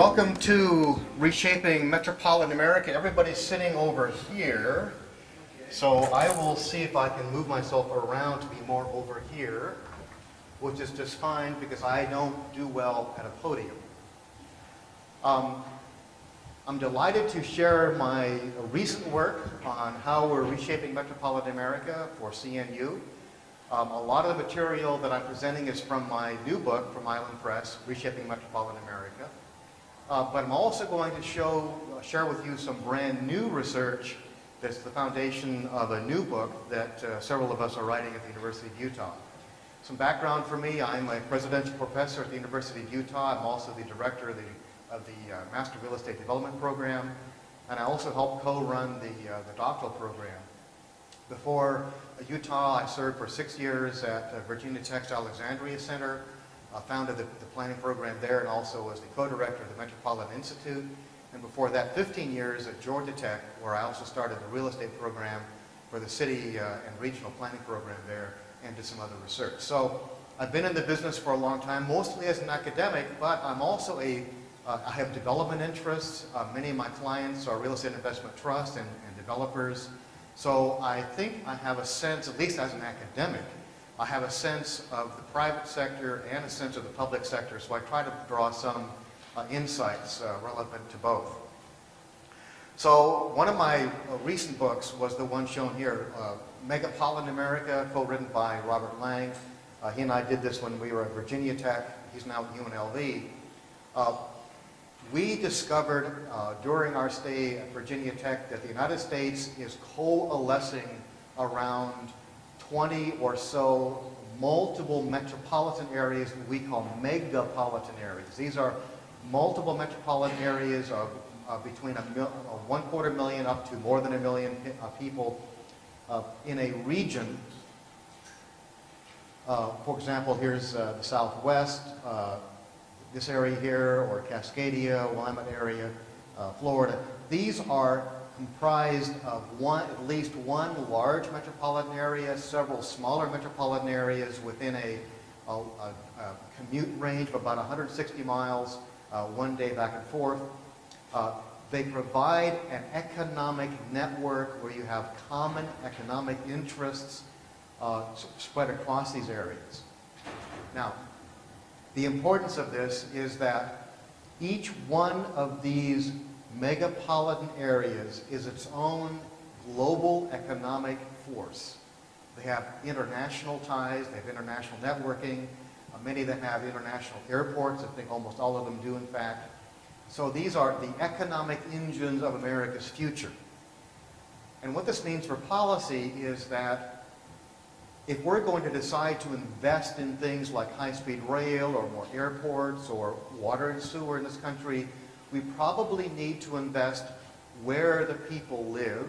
Welcome to Reshaping Metropolitan America. Everybody's sitting over here, so I will see if I can move myself around to be more over here, which is just fine because I don't do well at a podium. I'm delighted to share my recent work on how we're reshaping metropolitan America for CNU. A lot of the material that I'm presenting is from my new book from Island Press, Reshaping Metropolitan America. But I'm also going to share with you some brand new research that's the foundation of a new book that several of us are writing at the University of Utah. Some background for me: I'm a presidential professor at the University of Utah. I'm also the director of the Master Real Estate Development Program, and I also help co-run the doctoral program. Before Utah, I served for 6 years at Virginia Tech's Alexandria Center. Founded the planning program there and also was the co-director of the Metropolitan Institute. And before that, 15 years at Georgia Tech, where I also started the real estate program for the city and regional planning program there, and did some other research. So I've been in the business for a long time, mostly as an academic, but I'm also I have development interests. Many of my clients are real estate investment trusts and developers. So I think I have a sense, at least as an academic, I have a sense of the private sector and a sense of the public sector, so I try to draw some insights relevant to both. So one of my recent books was the one shown here, Megapolitan America, co-written by Robert Lang. He and I did this when we were at Virginia Tech. He's now at UNLV. We discovered during our stay at Virginia Tech that the United States is coalescing around 20 or so multiple metropolitan areas that we call megapolitan areas. These are multiple metropolitan areas of between 1/4 million up to more than 1 million people in a region. For example, here's the Southwest, this area here, or Cascadia, Willamette area, Florida. These are comprised of at least one large metropolitan area, several smaller metropolitan areas within a commute range of about 160 miles, one day back and forth. They provide an economic network where you have common economic interests spread across these areas. Now, the importance of this is that each one of these megapolitan areas is its own global economic force. They have international ties, they have international networking. Many of them have international airports. I think almost all of them do, in fact. So these are the economic engines of America's future. And what this means for policy is that if we're going to decide to invest in things like high-speed rail or more airports or water and sewer in this country, we probably need to invest where the people live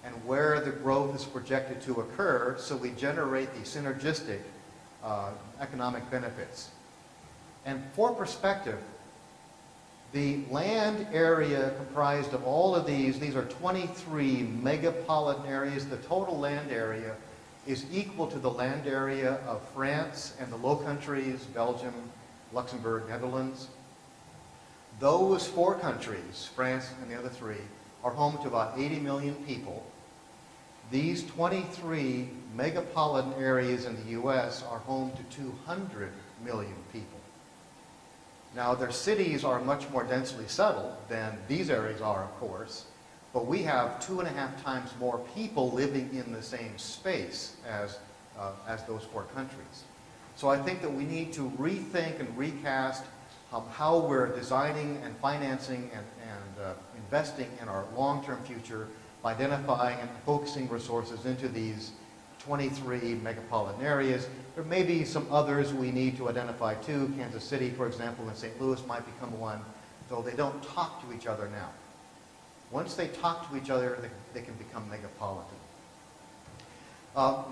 and where the growth is projected to occur, so we generate the synergistic economic benefits. And for perspective, the land area comprised of all of these are 23 megapolitan areas. The total land area is equal to the land area of France and the Low Countries, Belgium, Luxembourg, Netherlands. Those 4 countries, France and the other 3, are home to about 80 million people. These 23 megapolitan areas in the U.S. are home to 200 million people. Now, their cities are much more densely settled than these areas are, of course, but we have 2.5 times more people living in the same space as those 4 countries. So I think that we need to rethink and recast how we're designing and financing and investing in our long-term future by identifying and focusing resources into these 23 megapolitan areas. There may be some others we need to identify too. Kansas City, for example, and St. Louis might become one, though they don't talk to each other now. Once they talk to each other, they can become megapolitan.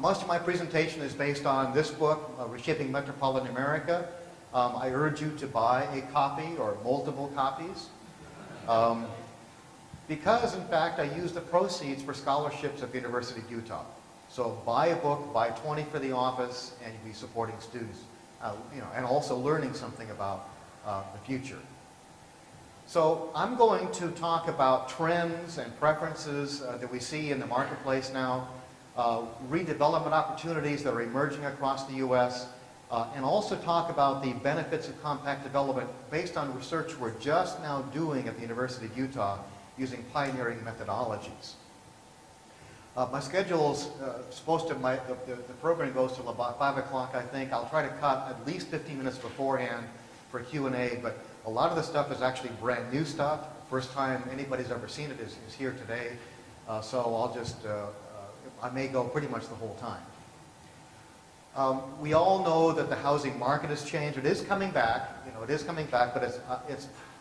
Most of my presentation is based on this book, Reshaping Metropolitan America. I urge you to buy a copy or multiple copies because, in fact, I use the proceeds for scholarships at the University of Utah. So buy a book, buy 20 for the office, and you'll be supporting students, and also learning something about the future. So I'm going to talk about trends and preferences that we see in the marketplace now, redevelopment opportunities that are emerging across the U.S., and also talk about the benefits of compact development based on research we're just now doing at the University of Utah using pioneering methodologies. My schedule's supposed to, the program goes till about 5 o'clock, I think. I'll try to cut at least 15 minutes beforehand for Q&A, but a lot of the stuff is actually brand new stuff. First time anybody's ever seen it is here today. So I'll just, I may go pretty much the whole time. We all know that the housing market has changed. It is coming back, it is coming back, but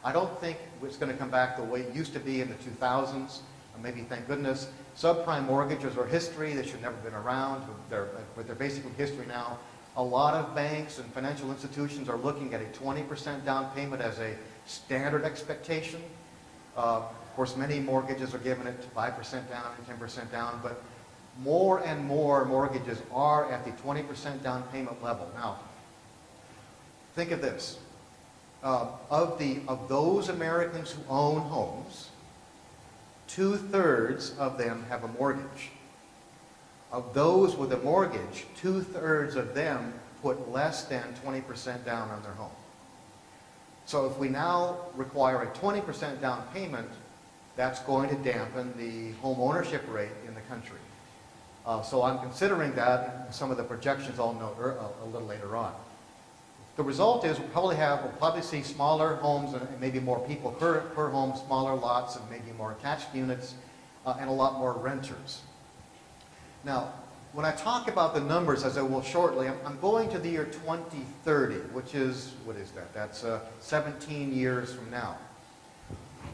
I don't think it's going to come back the way it used to be in the 2000s. Maybe, thank goodness. Subprime mortgages are history. They should have never been around, but they're basically history now. A lot of banks and financial institutions are looking at a 20% down payment as a standard expectation. Of course, many mortgages are giving it 5% down and 10% down, but more and more mortgages are at the 20% down payment level. Now, think of this. Of those Americans who own homes, 2/3 of them have a mortgage. Of those with a mortgage, 2/3 of them put less than 20% down on their home. So if we now require a 20% down payment, that's going to dampen the home ownership rate in the country. So I'm considering that in some of the projections I'll note a little later on. The result is we'll probably see smaller homes and maybe more people per home, smaller lots and maybe more attached units and a lot more renters. Now, when I talk about the numbers, as I will shortly, I'm going to the year 2030, which is, what is that? That's 17 years from now.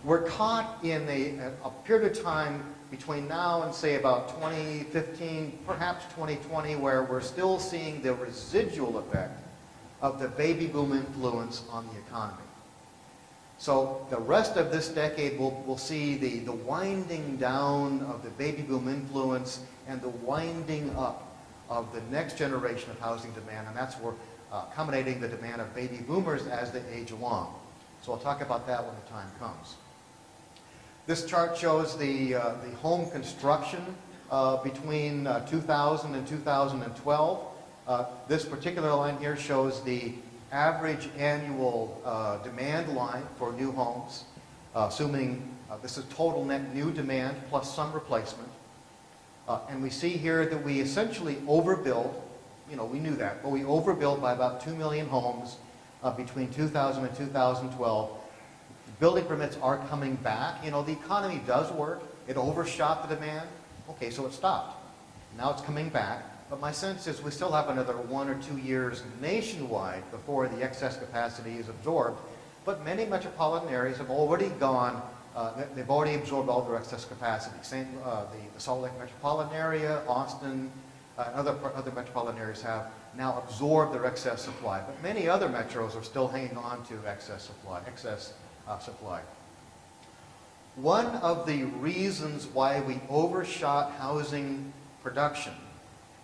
We're caught in a period of time between now and say about 2015, perhaps 2020, where we're still seeing the residual effect of the baby boom influence on the economy. So the rest of this decade we'll see the winding down of the baby boom influence and the winding up of the next generation of housing demand, and that's where accommodating the demand of baby boomers as they age along. So I'll talk about that when the time comes. This chart shows the home construction between 2000 and 2012. This particular line here shows the average annual demand line for new homes, assuming this is total net new demand plus some replacement. And we see here that we essentially overbuilt, we knew that, but we overbuilt by about 2 million homes between 2000 and 2012. Building permits are coming back. The economy does work. It overshot the demand. Okay, so it stopped. Now it's coming back. But my sense is we still have another 1 or 2 years nationwide before the excess capacity is absorbed. But many metropolitan areas have already gone, they've already absorbed all their excess capacity. Same, the Salt Lake metropolitan area, Austin, and other metropolitan areas have now absorbed their excess supply. But many other metros are still hanging on to excess supply. One of the reasons why we overshot housing production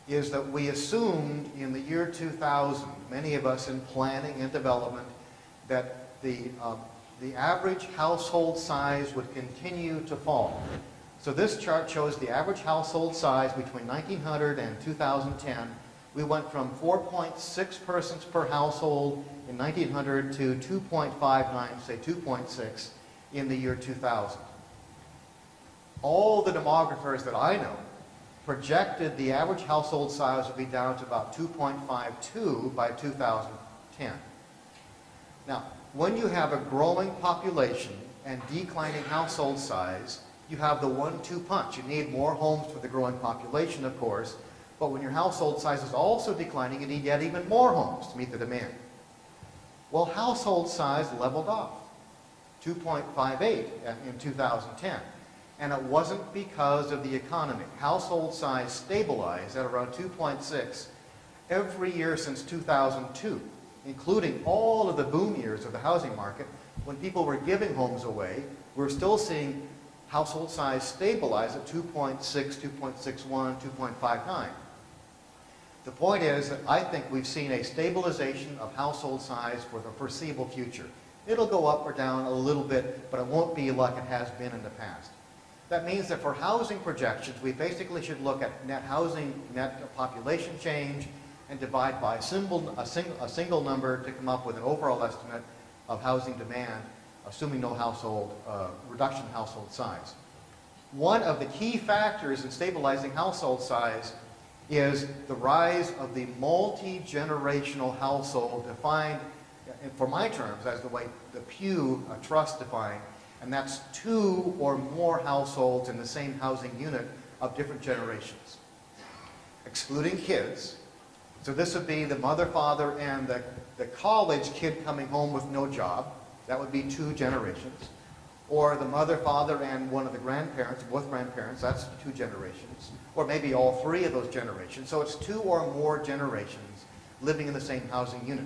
is that we assumed in the year 2000, many of us in planning and development, that the average household size would continue to fall. So this chart shows the average household size between 1900 and 2010. We went from 4.6 persons per household in 1900 to 2.59, say 2.6 in the year 2000. All the demographers that I know projected the average household size would be down to about 2.52 by 2010. Now, when you have a growing population and declining household size, you have the 1-2 punch. You need more homes for the growing population, of course, but when your household size is also declining, you need yet even more homes to meet the demand. Well, household size leveled off, 2.58 in 2010. And it wasn't because of the economy. Household size stabilized at around 2.6 every year since 2002, including all of the boom years of the housing market. When people were giving homes away, we're still seeing household size stabilize at 2.6, 2.61, 2.59. The point is that I think we've seen a stabilization of household size for the foreseeable future. It'll go up or down a little bit, but it won't be like it has been in the past. That means that for housing projections, we basically should look at net population change and divide by a single number to come up with an overall estimate of housing demand, assuming no reduction in household size. One of the key factors in stabilizing household size is the rise of the multi-generational household, defined, for my terms, as the way the Pew Trust defined, and that's 2 or more households in the same housing unit of different generations, excluding kids. So this would be the mother, father, and the college kid coming home with no job. That would be 2 generations. Or the mother, father, and one of the grandparents, both grandparents, that's 2 generations. Or maybe all 3 of those generations. So it's 2 or more generations living in the same housing unit.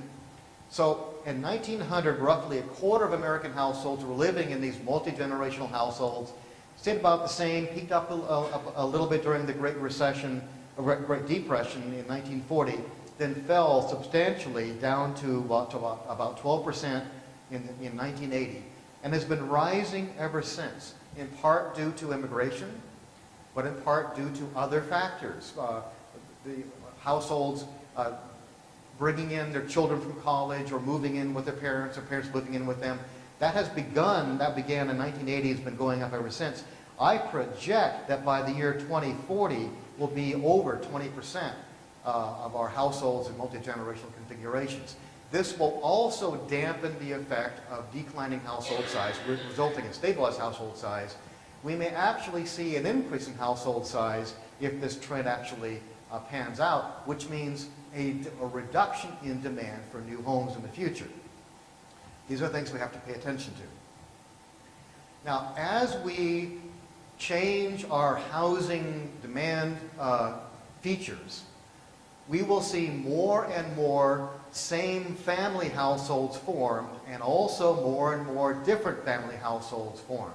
So in 1900, roughly a quarter of American households were living in these multi-generational households. Stayed about the same, peaked up a little bit during the Great Recession, Great Depression in 1940, then fell substantially down to about 12% in 1980, and has been rising ever since, in part due to immigration, but in part due to other factors. The households bringing in their children from college or moving in with their parents, or parents living in with them. That began in 1980, has been going up ever since. I project that by the year 2040 will be over 20% of our households in multi-generational configurations. This will also dampen the effect of declining household size, resulting in stabilized household size. We may actually see an increase in household size if this trend actually pans out, which means a reduction in demand for new homes in the future. These are things we have to pay attention to. Now, as we change our housing demand features, we will see more and more same family households formed, and also more and more different family households formed.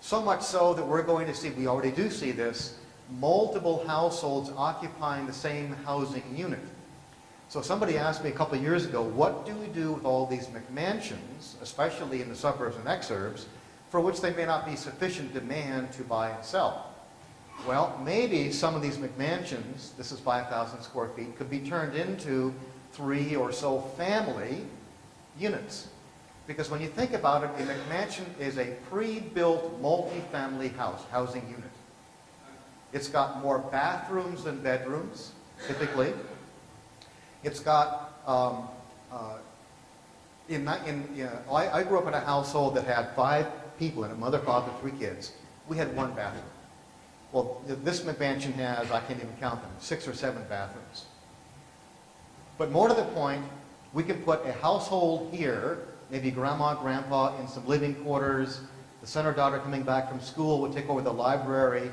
So much so that we're going to see, we already do see this, multiple households occupying the same housing unit. So somebody asked me a couple of years ago, what do we do with all these McMansions, especially in the suburbs and exurbs, for which there may not be sufficient demand to buy and sell? Well, maybe some of these McMansions, this is 5,000 square feet, could be turned into 3 or so family units. Because when you think about it, a McMansion is a pre-built multi-family housing unit. It's got more bathrooms than bedrooms, typically. It's got, I grew up in a household that had 5 people in it, mother, father, 3 kids. We had 1 bathroom. Well, this McMansion has, I can't even count them, 6 or 7 bathrooms. But more to the point, we could put a household here, maybe grandma, grandpa in some living quarters, the son or daughter coming back from school would take over the library.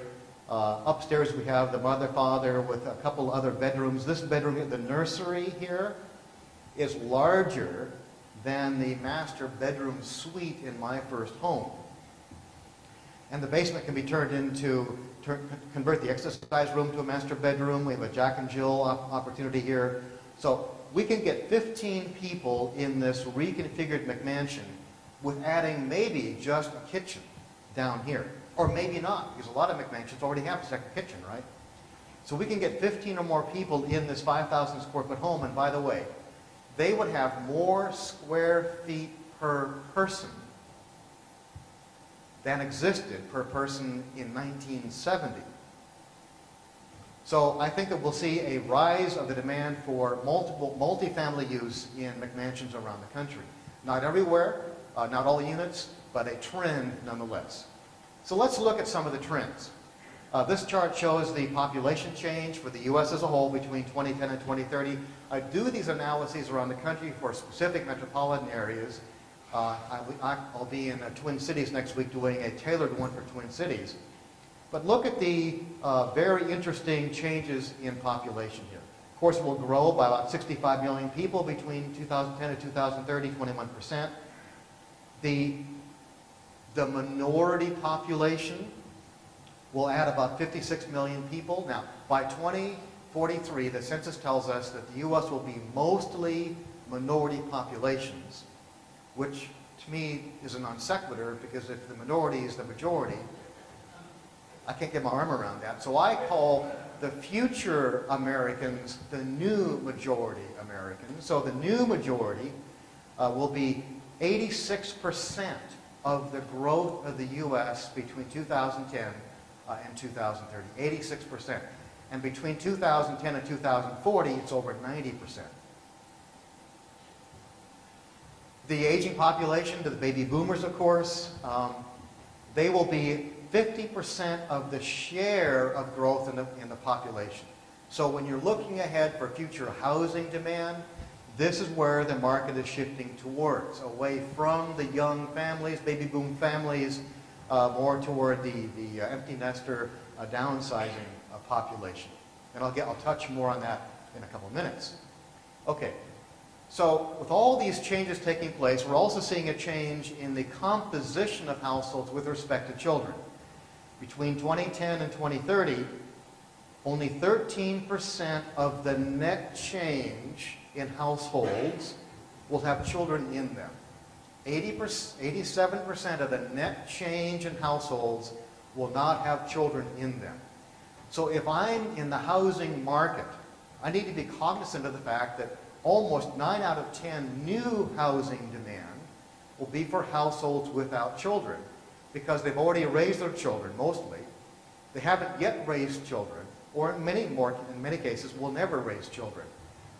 Upstairs we have the mother, father with a couple other bedrooms. This bedroom, the nursery here, is larger than the master bedroom suite in my first home. And the basement can be turned into, convert the exercise room to a master bedroom. We have a Jack and Jill opportunity here. So we can get 15 people in this reconfigured McMansion with adding maybe just a kitchen down here. Or maybe not, because a lot of McMansions already have a second kitchen, right? So we can get 15 or more people in this 5,000 square foot home, and by the way, they would have more square feet per person than existed per person in 1970. So I think that we'll see a rise of the demand for multifamily use in McMansions around the country. Not everywhere, not all units, but a trend nonetheless. So let's look at some of the trends. This chart shows the population change for the U.S. as a whole between 2010 and 2030. I do these analyses around the country for specific metropolitan areas. I'll be in Twin Cities next week doing a tailored one for Twin Cities. But look at the very interesting changes in population here. Of course, we'll grow by about 65 million people between 2010 and 2030, 21%. The minority population will add about 56 million people. Now, by 2043, the census tells us that the U.S. will be mostly minority populations, which to me is a non sequitur, because if the minority is the majority, I can't get my arm around that. So I call the future Americans the new majority Americans. So the new majority will be 86% of the growth of the U.S. between 2010 and 2030. 86%. And between 2010 and 2040, it's over 90%. The aging population, to the baby boomers, of course, they will be 50% of the share of growth in the population. So when you're looking ahead for future housing demand, this is where the market is shifting towards, away from the young families, baby boom families, more toward the empty nester downsizing population. And I'll touch more on that in a couple of minutes. Okay, so with all these changes taking place, we're also seeing a change in the composition of households with respect to children. Between 2010 and 2030, only 13% of the net change in households will have children in them. 87% of the net change in households will not have children in them. So if I'm in the housing market, I need to be cognizant of the fact that almost 9 out of 10 new housing demand will be for households without children, because they've already raised their children, mostly. They haven't yet raised children, or in many cases, will never raise children.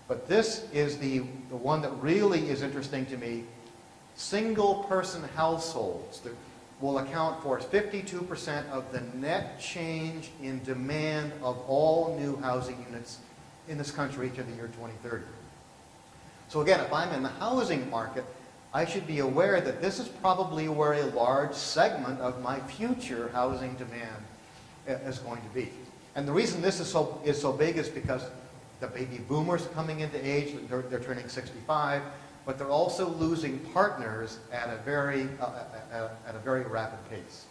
But this is the one that really is interesting to me. Single-person households that will account for 52% of the net change in demand of all new housing units in this country to the year 2030. So again, if I'm in the housing market, I should be aware that this is probably where a large segment of my future housing demand is going to be. And the reason this is so big is because the baby boomers are coming into age, they're turning 65, but they're also losing partners at a very rapid pace.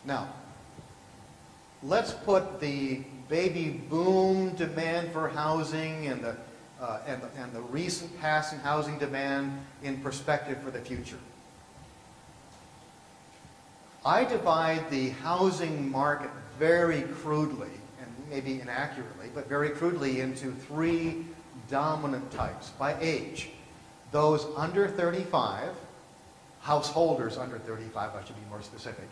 Now, let's put the baby boom demand for housing and the recent past in housing demand in perspective for the future. I divide the housing market very crudely, and maybe inaccurately, but very crudely, into 3 dominant types by age. Those under 35, householders under 35, I should be more specific.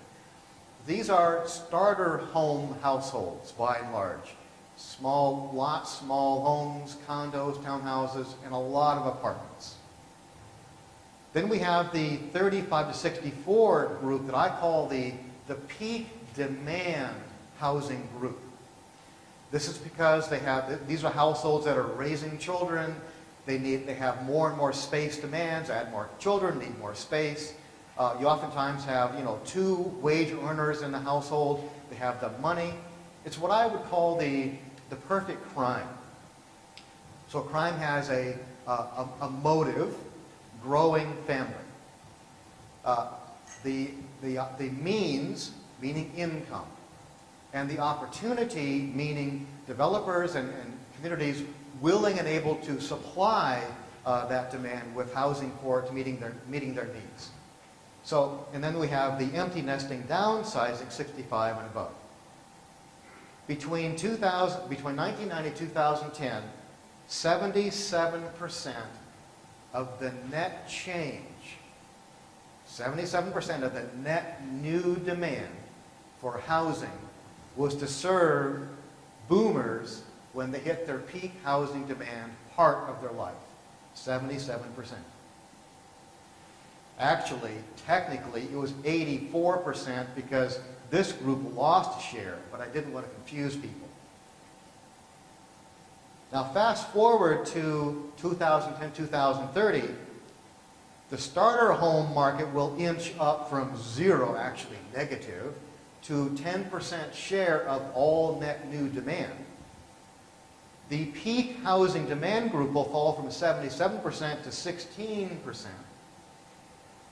These are starter home households, by and large. Small lots, small homes, condos, townhouses, and a lot of apartments. Then we have the 35 to 64 group that I call the peak demand housing group. This is because these are households that are raising children. They have more and more space demands, add more children, need more space. You oftentimes have, 2 wage earners in the household. They have the money. It's what I would call the perfect crime. So crime has a motive, growing family. The means, meaning income, and the opportunity, meaning developers and communities willing and able to supply that demand with housing to meeting their needs. So, and then we have the empty nesting downsizing, 65 and above. Between 1990 and 2010, 77% of the net change, 77% of the net new demand for housing was to serve boomers when they hit their peak housing demand part of their life. 77%. Actually, technically, it was 84% because this group lost a share, but I didn't want to confuse people. Now, fast forward to 2010, 2030, the starter home market will inch up from 0, actually negative, to 10% share of all net new demand. The peak housing demand group will fall from 77% to 16%.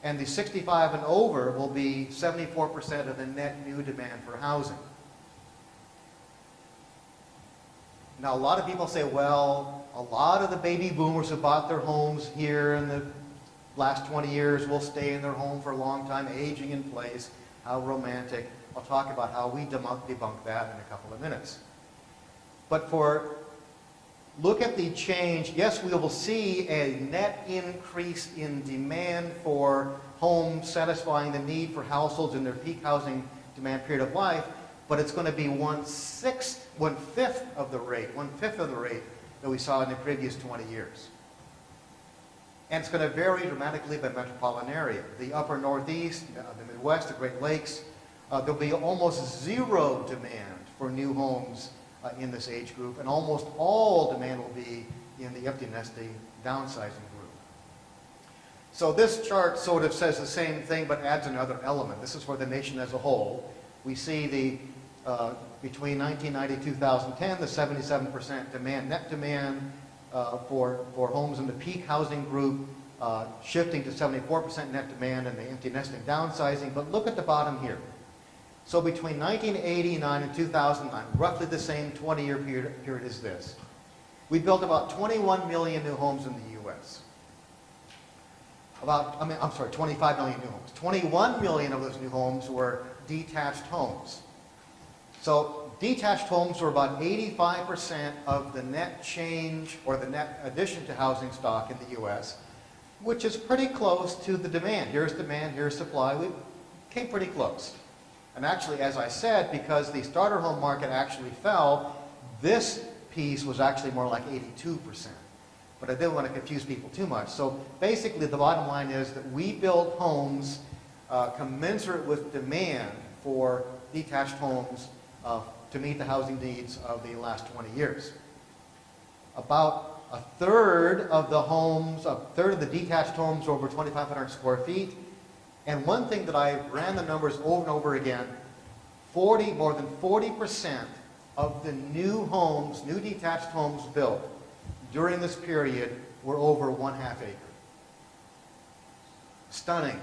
And the 65 and over will be 74% of the net new demand for housing. Now, a lot of people say, well, a lot of the baby boomers who bought their homes here in the last 20 years will stay in their home for a long time, aging in place. How romantic. I'll talk about how we debunk that in a couple of minutes. But look at the change. Yes, we will see a net increase in demand for homes satisfying the need for households in their peak housing demand period of life, but it's going to be one-fifth of the rate that we saw in the previous 20 years. And it's going to vary dramatically by metropolitan area. The upper Northeast, the Midwest, the Great Lakes, there'll be almost zero demand for new homes in this age group, and almost all demand will be in the empty nesting downsizing group. So this chart sort of says the same thing but adds another element. This is for the nation as a whole. We see between 1990 and 2010, the 77% demand, net demand for homes in the peak housing group, shifting to 74% net demand in the empty nesting downsizing. But look at the bottom here. So between 1989 and 2009, roughly the same 20-year period as this, we built about 21 million new homes in the U.S. 25 million new homes. 21 million of those new homes were detached homes. So detached homes were about 85% of the net change or the net addition to housing stock in the U.S., which is pretty close to the demand. Here's demand, here's supply. We came pretty close. And actually, as I said, because the starter home market actually fell, this piece was actually more like 82%. But I didn't want to confuse people too much. So basically, the bottom line is that we build homes commensurate with demand for detached homes to meet the housing needs of the last 20 years. About a third of the detached homes are over 2,500 square feet. And one thing that I ran the numbers over and over again, more than 40% of the new detached homes built during this period were over 1/2 acre. Stunning.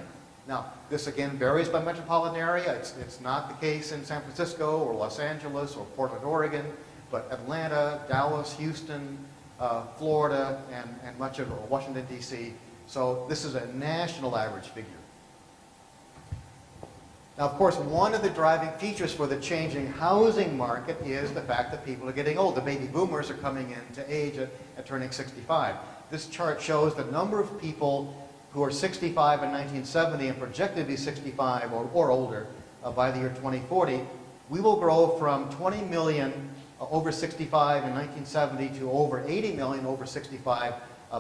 Now, this again varies by metropolitan area. It's not the case in San Francisco or Los Angeles or Portland, Oregon, but Atlanta, Dallas, Houston, Florida, and much of Washington, D.C. So this is a national average figure. Now, of course, one of the driving features for the changing housing market is the fact that people are getting old. The baby boomers are coming into age at turning 65. This chart shows the number of people who are 65 in 1970 and projected to be 65 or older by the year 2040. We will grow from 20 million over 65 in 1970 to over 80 million over 65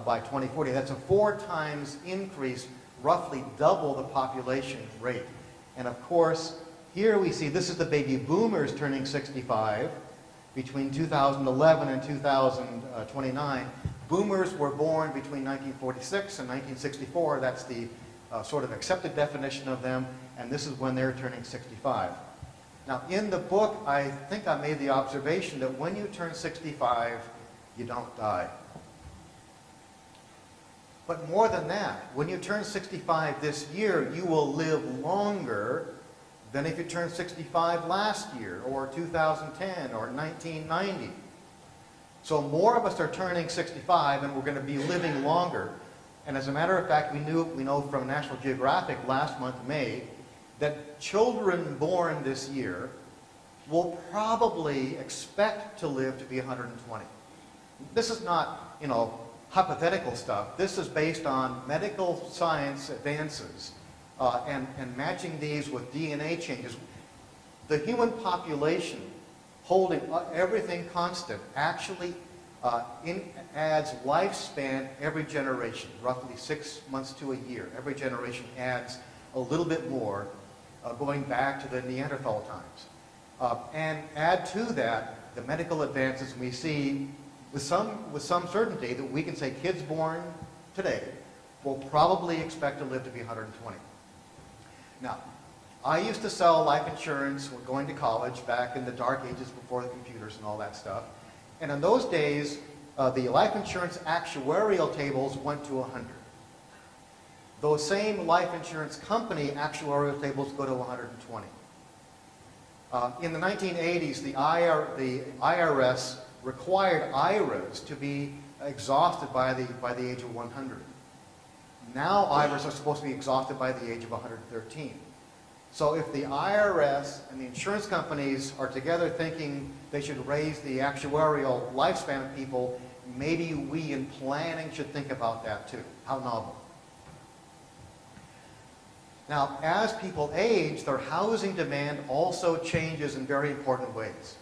by 2040. That's a 4 times increase, roughly double the population rate. And of course, here we see this is the baby boomers turning 65 between 2011 and 2029. Boomers were born between 1946 and 1964. That's the sort of accepted definition of them, and this is when they're turning 65. Now, in the book, I think I made the observation that when you turn 65, you don't die. But more than that, when you turn 65 this year, you will live longer than if you turned 65 last year, or 2010, or 1990. So more of us are turning 65, and we're going to be living longer. And as a matter of fact, we know from National Geographic last month, May, that children born this year will probably expect to live to be 120. This is not, hypothetical stuff. This is based on medical science advances and matching these with DNA changes. The human population, holding everything constant, actually adds lifespan every generation, roughly 6 months to a year. Every generation adds a little bit more, going back to the Neanderthal times. And add to that the medical advances we see with some certainty that we can say kids born today will probably expect to live to be 120. Now, I used to sell life insurance when going to college back in the dark ages before the computers and all that stuff. And in those days, the life insurance actuarial tables went to 100. Those same life insurance company actuarial tables go to 120. In the 1980s, the IRS required IRAs to be exhausted by the age of 100. Now IRAs are supposed to be exhausted by the age of 113. So if the IRS and the insurance companies are together thinking they should raise the actuarial lifespan of people, maybe we in planning should think about that too. How novel. Now, as people age, their housing demand also changes in very important ways.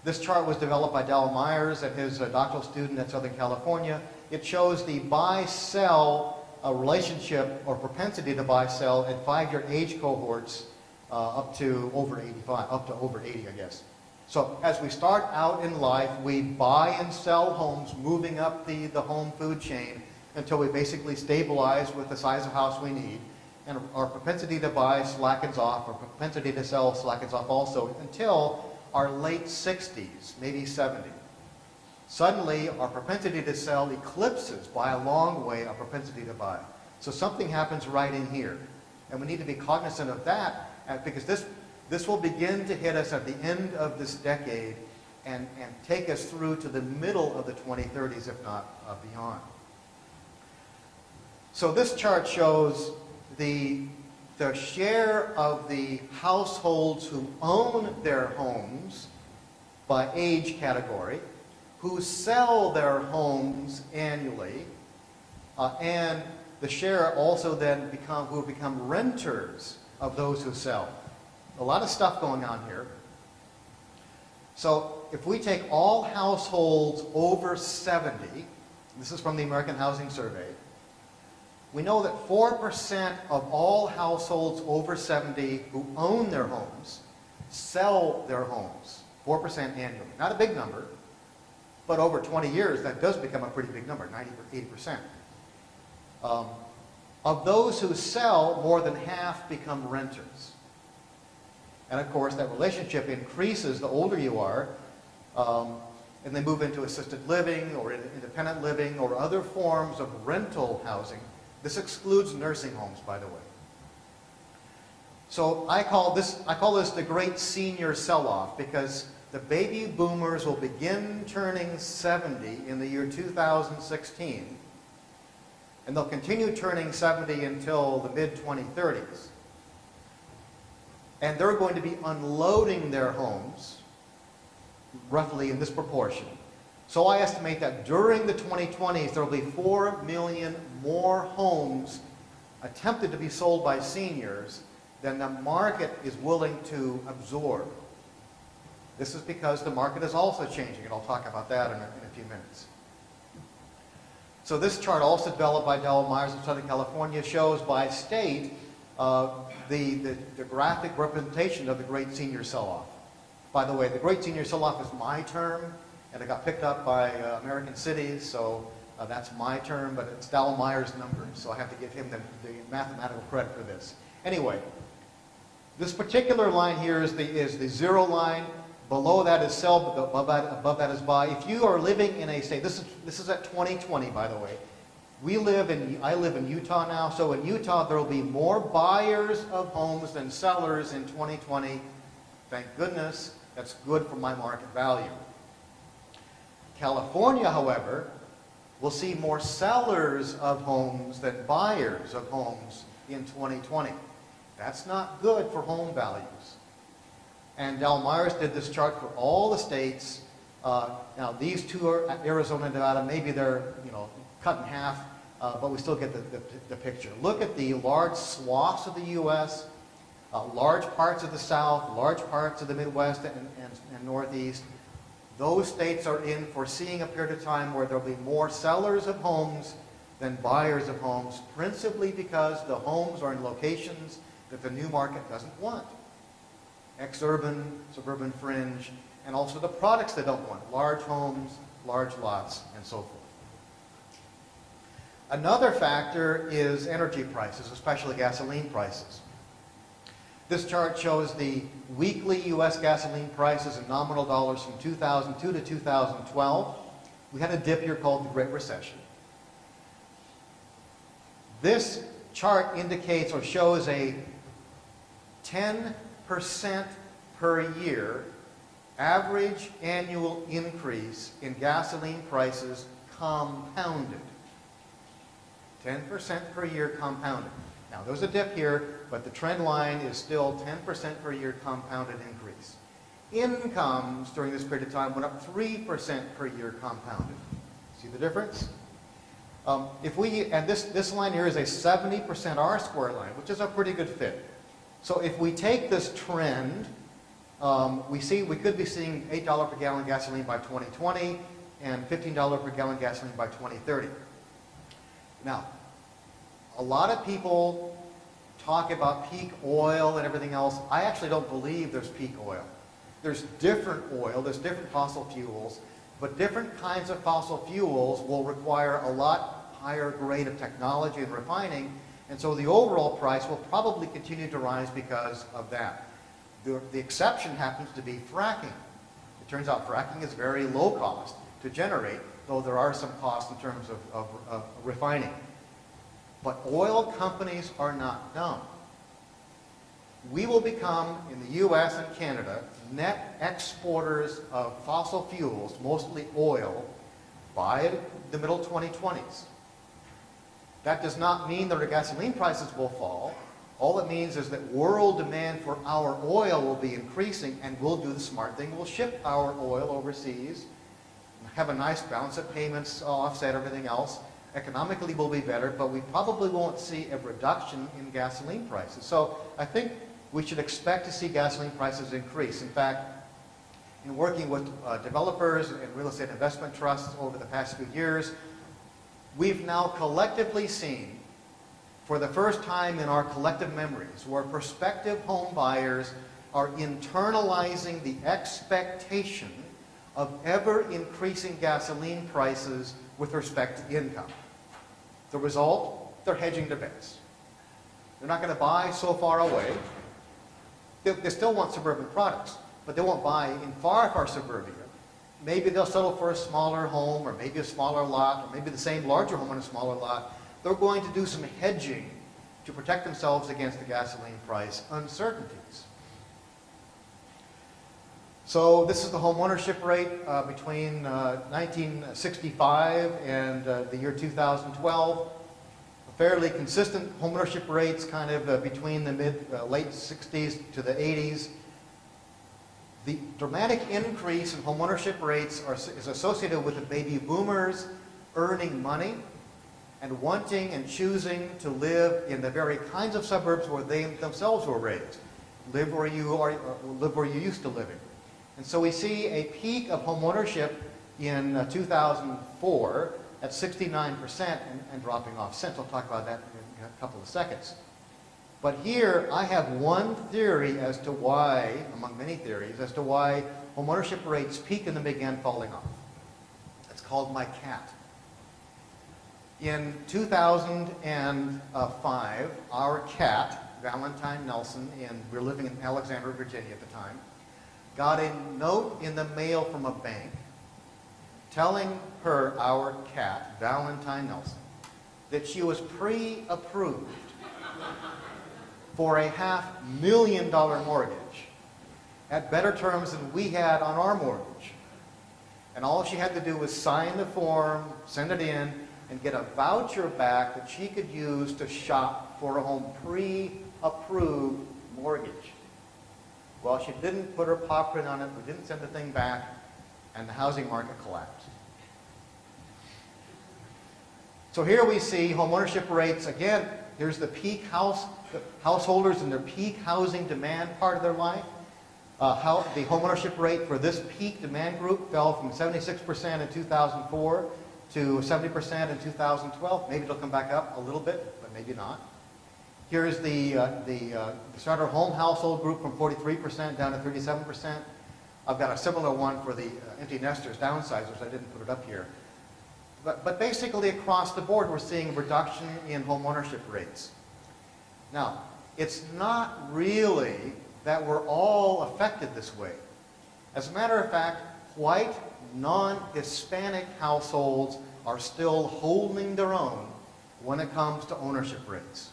This chart was developed by Dal Myers and his doctoral student at Southern California. It shows the buy-sell relationship or propensity to buy-sell at 5-year age cohorts up to over 85, up to over 80, I guess. So as we start out in life, we buy and sell homes, moving up the home food chain until we basically stabilize with the size of house we need. And our propensity to buy slackens off, our propensity to sell slackens off also until our late 60s, maybe 70. Suddenly, our propensity to sell eclipses by a long way our propensity to buy. So something happens right in here. And we need to be cognizant of that because this will begin to hit us at the end of this decade and take us through to the middle of the 2030s, if not beyond. So this chart shows the share of the households who own their homes by age category, who sell their homes annually, and the share also then who become renters of those who sell. A lot of stuff going on here. So if we take all households over 70, this is from the American Housing Survey, we know that 4% of all households over 70 who own their homes sell their homes, 4% annually. Not a big number, but over 20 years that does become a pretty big number, 90 or 80%. Of those who sell, more than half become renters. And of course that relationship increases the older you are, and they move into assisted living or independent living or other forms of rental housing. This excludes nursing homes, by the way. So I call this the great senior sell-off because the baby boomers will begin turning 70 in the year 2016, and they'll continue turning 70 until the mid-2030s. And they're going to be unloading their homes, roughly in this proportion. So I estimate that during the 2020s, there will be 4 million more homes attempted to be sold by seniors than the market is willing to absorb. This is because the market is also changing, and I'll talk about that in a few minutes. So this chart, also developed by Dal Myers of Southern California, shows by state the graphic representation of the great senior sell-off. By the way, the great senior sell-off is my term, and it got picked up by American Cities, so that's my term, but it's Dal Myers' numbers, so I have to give him the mathematical credit for this. Anyway, this particular line here is the zero line. Below that is sell, above that is buy. If you are living in a state, this is at 2020, by the way. I live in Utah now, so in Utah there will be more buyers of homes than sellers in 2020. Thank goodness, that's good for my market value. California, however, will see more sellers of homes than buyers of homes in 2020. That's not good for home values. And Dal Myers did this chart for all the states. Now these two are Arizona and Nevada. Maybe they're cut in half, but we still get the picture. Look at the large swaths of the U.S., large parts of the South, large parts of the Midwest and Northeast. Those states are in foreseeing a period of time where there will be more sellers of homes than buyers of homes, principally because the homes are in locations that the new market doesn't want. Ex-urban, suburban fringe, and also the products they don't want, large homes, large lots, and so forth. Another factor is energy prices, especially gasoline prices. This chart shows the weekly U.S. gasoline prices in nominal dollars from 2002 to 2012. We had a dip here called the Great Recession. This chart indicates or shows a 10% per year average annual increase in gasoline prices compounded. 10% per year compounded. Now, there's a dip here, but the trend line is still 10% per year compounded increase. Incomes during this period of time went up 3% per year compounded. See the difference? And this line here is a 70% R-square line, which is a pretty good fit. So if we take this trend, we could be seeing $8 per gallon gasoline by 2020 and $15 per gallon gasoline by 2030. Now, a lot of people talk about peak oil and everything else. I actually don't believe there's peak oil. There's different oil, there's different fossil fuels, but different kinds of fossil fuels will require a lot higher grade of technology and refining, and so the overall price will probably continue to rise because of that. The exception happens to be fracking. It turns out fracking is very low cost to generate, though there are some costs in terms of refining. But oil companies are not dumb. We will become, in the US and Canada, net exporters of fossil fuels, mostly oil, by the middle 2020s. That does not mean that our gasoline prices will fall. All it means is that world demand for our oil will be increasing, and we'll do the smart thing. We'll ship our oil overseas, have a nice balance of payments, offset everything else. Economically we'll be better, but we probably won't see a reduction in gasoline prices. So I think we should expect to see gasoline prices increase. In fact, in working with developers and real estate investment trusts over the past few years, we've now collectively seen, for the first time in our collective memories, where prospective home buyers are internalizing the expectation of ever-increasing gasoline prices with respect to income. The result, they're hedging their bets. They're not going to buy so far away. They still want suburban products, but they won't buy in far, far suburbia. Maybe they'll settle for a smaller home, or maybe a smaller lot, or maybe the same larger home on a smaller lot. They're going to do some hedging to protect themselves against the gasoline price uncertainties. So this is the home ownership rate between 1965 and the year 2012. Fairly consistent home ownership rates, kind of between the late 60s to the 80s. The dramatic increase in home ownership rates is associated with the baby boomers earning money and wanting and choosing to live in the very kinds of suburbs where they themselves were raised. Live where you used to live in. And so we see a peak of home ownership in 2004 at 69% and dropping off since. I'll talk about that in a couple of seconds. But here I have one theory as to why, among many theories, as to why home ownership rates peak and then began falling off. It's called my cat. In 2005, our cat, Valentine Nelson, and we were living in Alexandria, Virginia at the time, got a note in the mail from a bank telling her, our cat, Valentine Nelson, that she was pre-approved for a $500,000 mortgage at better terms than we had on our mortgage. And all she had to do was sign the form, send it in, and get a voucher back that she could use to shop for a home pre-approved mortgage. Well, she didn't put her paw print on it, we didn't send the thing back, and the housing market collapsed. So here we see home ownership rates. Again, here's the peak householders in their peak housing demand part of their life. The home ownership rate for this peak demand group fell from 76% in 2004 to 70% in 2012. Maybe it'll come back up a little bit, but maybe not. Here's the starter home household group from 43% down to 37%. I've got a similar one for the empty nesters, downsizers. I didn't put it up here. But basically across the board, we're seeing a reduction in home ownership rates. Now, it's not really that we're all affected this way. As a matter of fact, white, non-Hispanic households are still holding their own when it comes to ownership rates.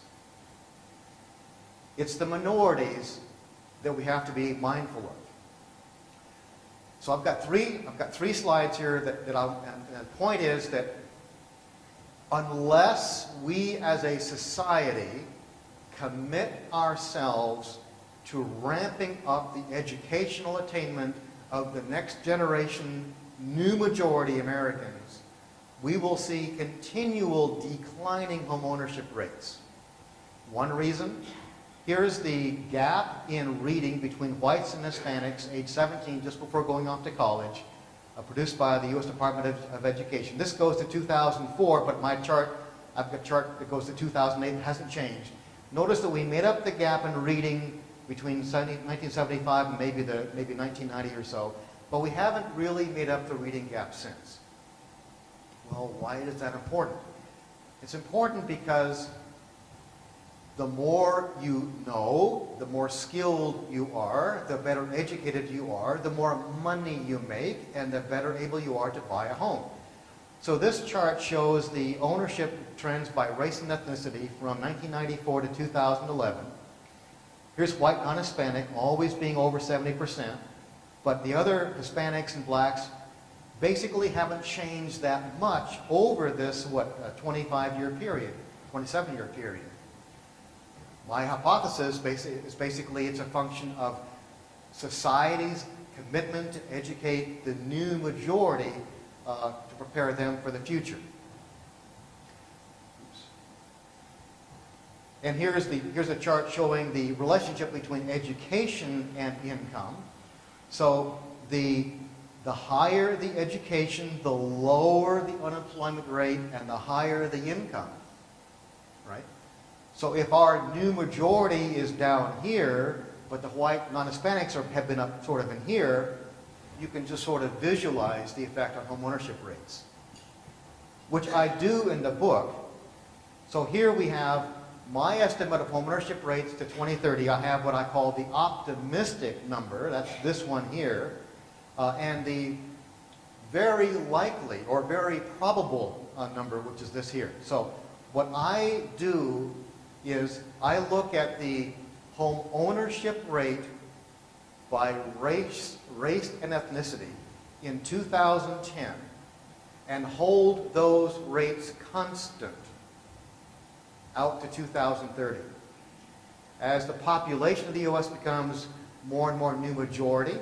It's the minorities that we have to be mindful of. So I've got three slides here and the point is that unless we as a society commit ourselves to ramping up the educational attainment of the next generation, new majority Americans, we will see continual declining home ownership rates. One reason, here's the gap in reading between whites and Hispanics age 17 just before going off to college, produced by the U.S. Department of Education. This goes to 2004, but my chart, I've got a chart that goes to 2008, it hasn't changed. Notice that we made up the gap in reading between 1975 and maybe 1990 or so, but we haven't really made up the reading gap since. Well, why is that important? It's important because the more you know, the more skilled you are, the better educated you are, the more money you make, and the better able you are to buy a home. So this chart shows the ownership trends by race and ethnicity from 1994 to 2011. Here's white, non-Hispanic, always being over 70%, but the other Hispanics and blacks basically haven't changed that much over this, 25-year period, 27-year period. My hypothesis is basically it's a function of society's commitment to educate the new majority to prepare them for the future. And here's a chart showing the relationship between education and income. So the higher the education, the lower the unemployment rate, and the higher the income, right? So if our new majority is down here, but the white non-Hispanics have been up sort of in here, you can just sort of visualize the effect on home ownership rates, which I do in the book. So here we have my estimate of home ownership rates to 2030. I have what I call the optimistic number, that's this one here, and the very likely or very probable number, which is this here. So what I do is I look at the home ownership rate by race and ethnicity in 2010 and hold those rates constant out to 2030. As the population of the U.S. becomes more and more new majority,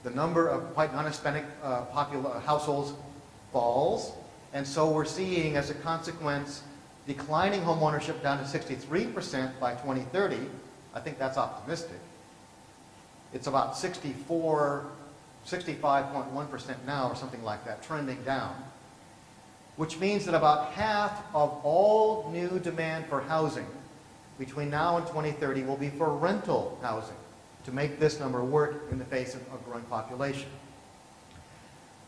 the number of white non-Hispanic households falls, and so we're seeing as a consequence declining home ownership down to 63% by 2030. I think that's optimistic. It's about 65.1% now or something like that, trending down, which means that about half of all new demand for housing between now and 2030 will be for rental housing to make this number work in the face of a growing population.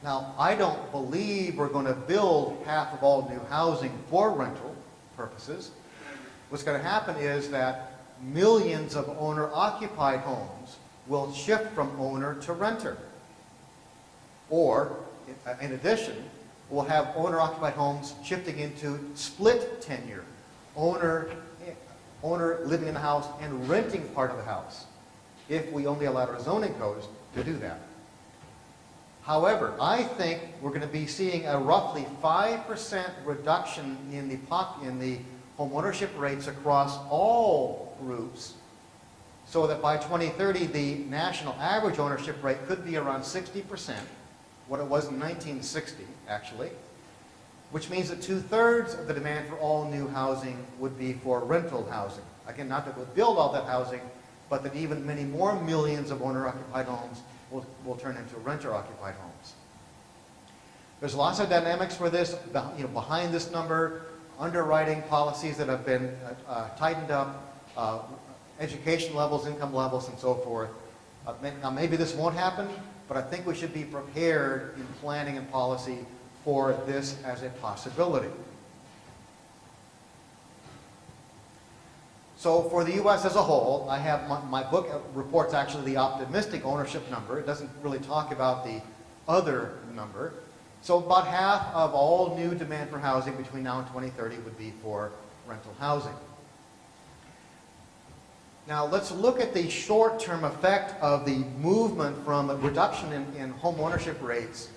Now, I don't believe we're going to build half of all new housing for rental purposes. What's going to happen is that millions of owner-occupied homes will shift from owner to renter. Or, in addition, we'll have owner-occupied homes shifting into split tenure. Owner living in the house and renting part of the house, if we only allowed our zoning codes to do that. However, I think we're going to be seeing a roughly 5% reduction in the home ownership rates across all groups, so that by 2030 the national average ownership rate could be around 60%, what it was in 1960 actually, which means that 2/3 of the demand for all new housing would be for rental housing. Again, not that we'll build all that housing, but that even many more millions of owner-occupied homes will turn into renter-occupied homes. There's lots of dynamics for this, behind this number, underwriting policies that have been tightened up, education levels, income levels, and so forth. Now, maybe this won't happen, but I think we should be prepared in planning and policy for this as a possibility. So for the U.S. as a whole, I have my book reports actually the optimistic ownership number. It doesn't really talk about the other number. So about half of all new demand for housing between now and 2030 would be for rental housing. Now let's look at the short-term effect of the movement from a reduction in home ownership rates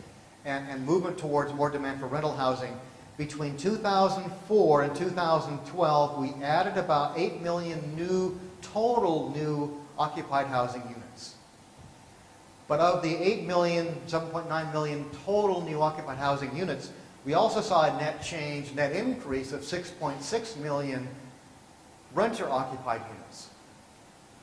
and movement towards more demand for rental housing. Between 2004 and 2012, we added about 8 million total new occupied housing units. But of the 8 million, 7.9 million total new occupied housing units, we also saw a net increase of 6.6 million renter-occupied units.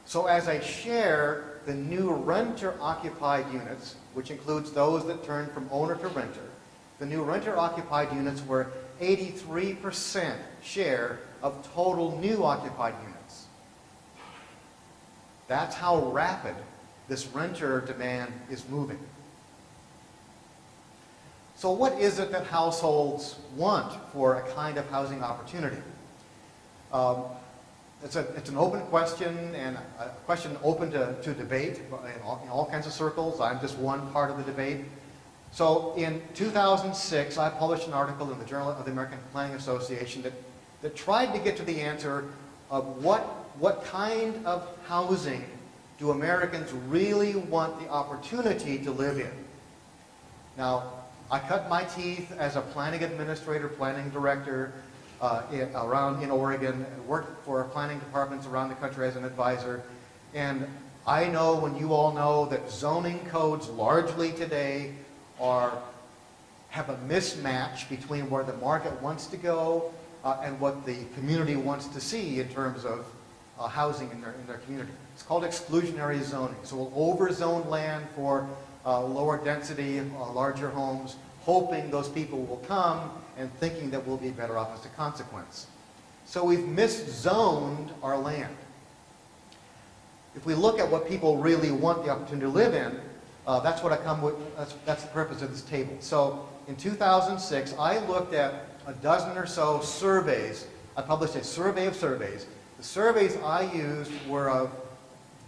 So as a share, the new renter-occupied units, which includes those that turn from owner to renter, the new renter-occupied units were 83% share of total new occupied units. That's how rapid this renter demand is moving. So what is it that households want for a kind of housing opportunity? It's an open question, and a question open to debate in all kinds of circles. I'm just one part of the debate. So in 2006, I published an article in the Journal of the American Planning Association that tried to get to the answer of what kind of housing do Americans really want the opportunity to live in. Now, I cut my teeth as a planning administrator, planning director around in Oregon, and worked for planning departments around the country as an advisor. And I know, and you all know, that zoning codes largely today have a mismatch between where the market wants to go and what the community wants to see in terms of housing in their community. It's called exclusionary zoning. So we'll overzone land for lower density, larger homes, hoping those people will come and thinking that we'll be better off as a consequence. So we've miszoned our land. If we look at what people really want the opportunity to live in, that's what I come with. That's the purpose of this table. So in 2006, I looked at a dozen or so surveys. I published a survey of surveys. The surveys I used were of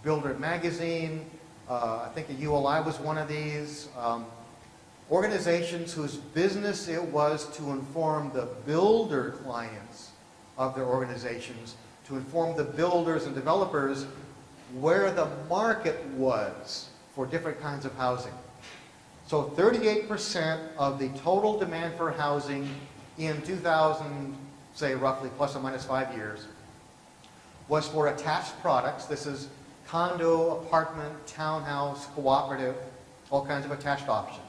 Builder Magazine. I think the ULI was one of these. Organizations whose business it was to inform the builder clients of their organizations, to inform the builders and developers where the market was for different kinds of housing. So 38% of the total demand for housing in 2000, say roughly plus or minus 5 years, was for attached products. This is condo, apartment, townhouse, cooperative, all kinds of attached options.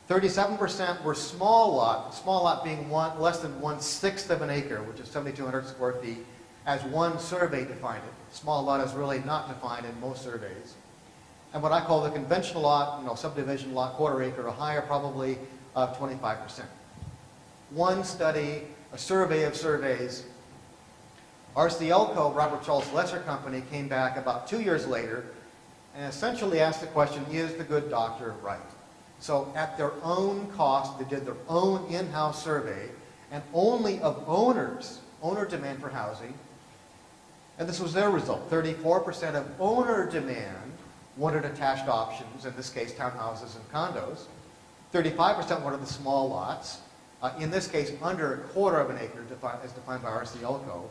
37% were small lot being less than 1/6 of an acre, which is 7,200 square feet, as one survey defined it. Small lot is really not defined in most surveys. And what I call the conventional lot, subdivision lot, quarter acre or higher, probably 25%. One study, a survey of surveys, RCLCO, Robert Charles Lesser Company, came back about 2 years later and essentially asked the question, is the good doctor right? So at their own cost, they did their own in-house survey, and only of owner demand for housing, and this was their result. 34% of owner demand wanted attached options, in this case townhouses and condos. 35% wanted the small lots, in this case under a quarter of an acre as defined by RCLCO,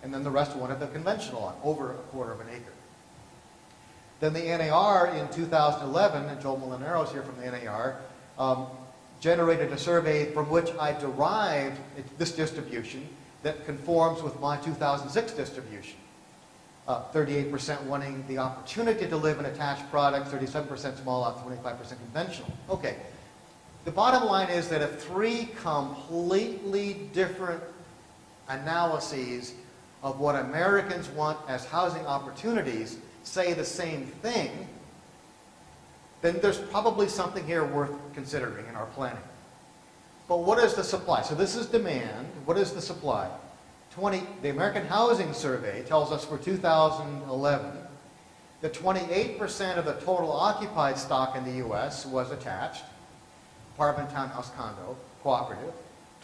and then the rest wanted the conventional lot, over a quarter of an acre. Then the NAR in 2011, and Joel Molinaro is here from the NAR, generated a survey from which I derived this distribution that conforms with my 2006 distribution. 38% wanting the opportunity to live in attached products, 37% small lot, 25% conventional. Okay. The bottom line is that if three completely different analyses of what Americans want as housing opportunities say the same thing, then there's probably something here worth considering in our planning. But what is the supply? So this is demand. What is the supply? The American Housing Survey tells us for 2011 that 28% of the total occupied stock in the U.S. was attached, apartment, townhouse, condo, cooperative.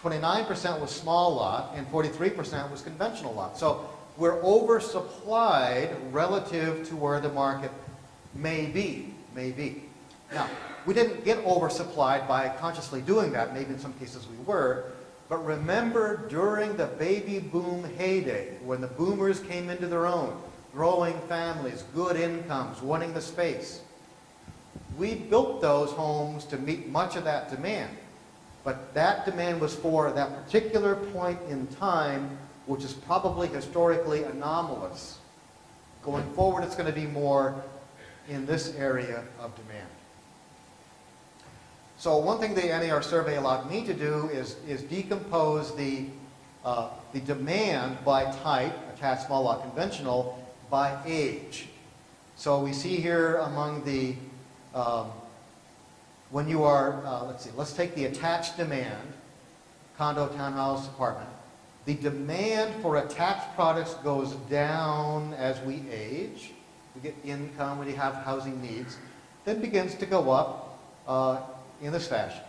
29% was small lot, and 43% was conventional lot. So we're oversupplied relative to where the market may be. Now, we didn't get oversupplied by consciously doing that. Maybe in some cases we were. But remember, during the baby boom heyday, when the boomers came into their own, growing families, good incomes, wanting the space, we built those homes to meet much of that demand. But that demand was for that particular point in time, which is probably historically anomalous. Going forward, it's going to be more in this area of demand. So one thing the NAR survey allowed me to do is decompose the demand by type, attached, small lot, conventional, by age. So we see here among the, when you are, let's take the attached demand, condo, townhouse, apartment. The demand for attached products goes down as we age. We get income, we have housing needs. Then begins to go up in this fashion.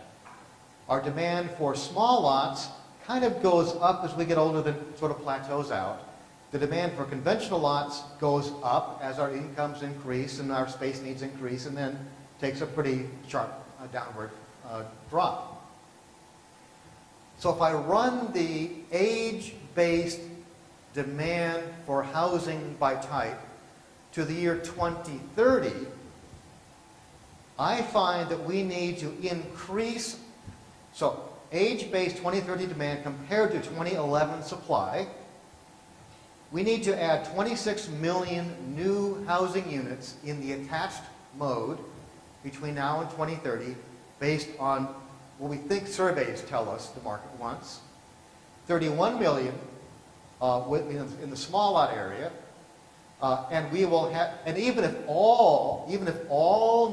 Our demand for small lots kind of goes up as we get older, then sort of plateaus out. The demand for conventional lots goes up as our incomes increase and our space needs increase, and then takes a pretty sharp downward drop. So if I run the age-based demand for housing by type to the year 2030, I find that we need to increase, so age-based 2030 demand compared to 2011 supply, we need to add 26 million new housing units in the attached mode between now and 2030 based on what we think surveys tell us the market wants. 31 million in the small lot area, and we will have, and even if all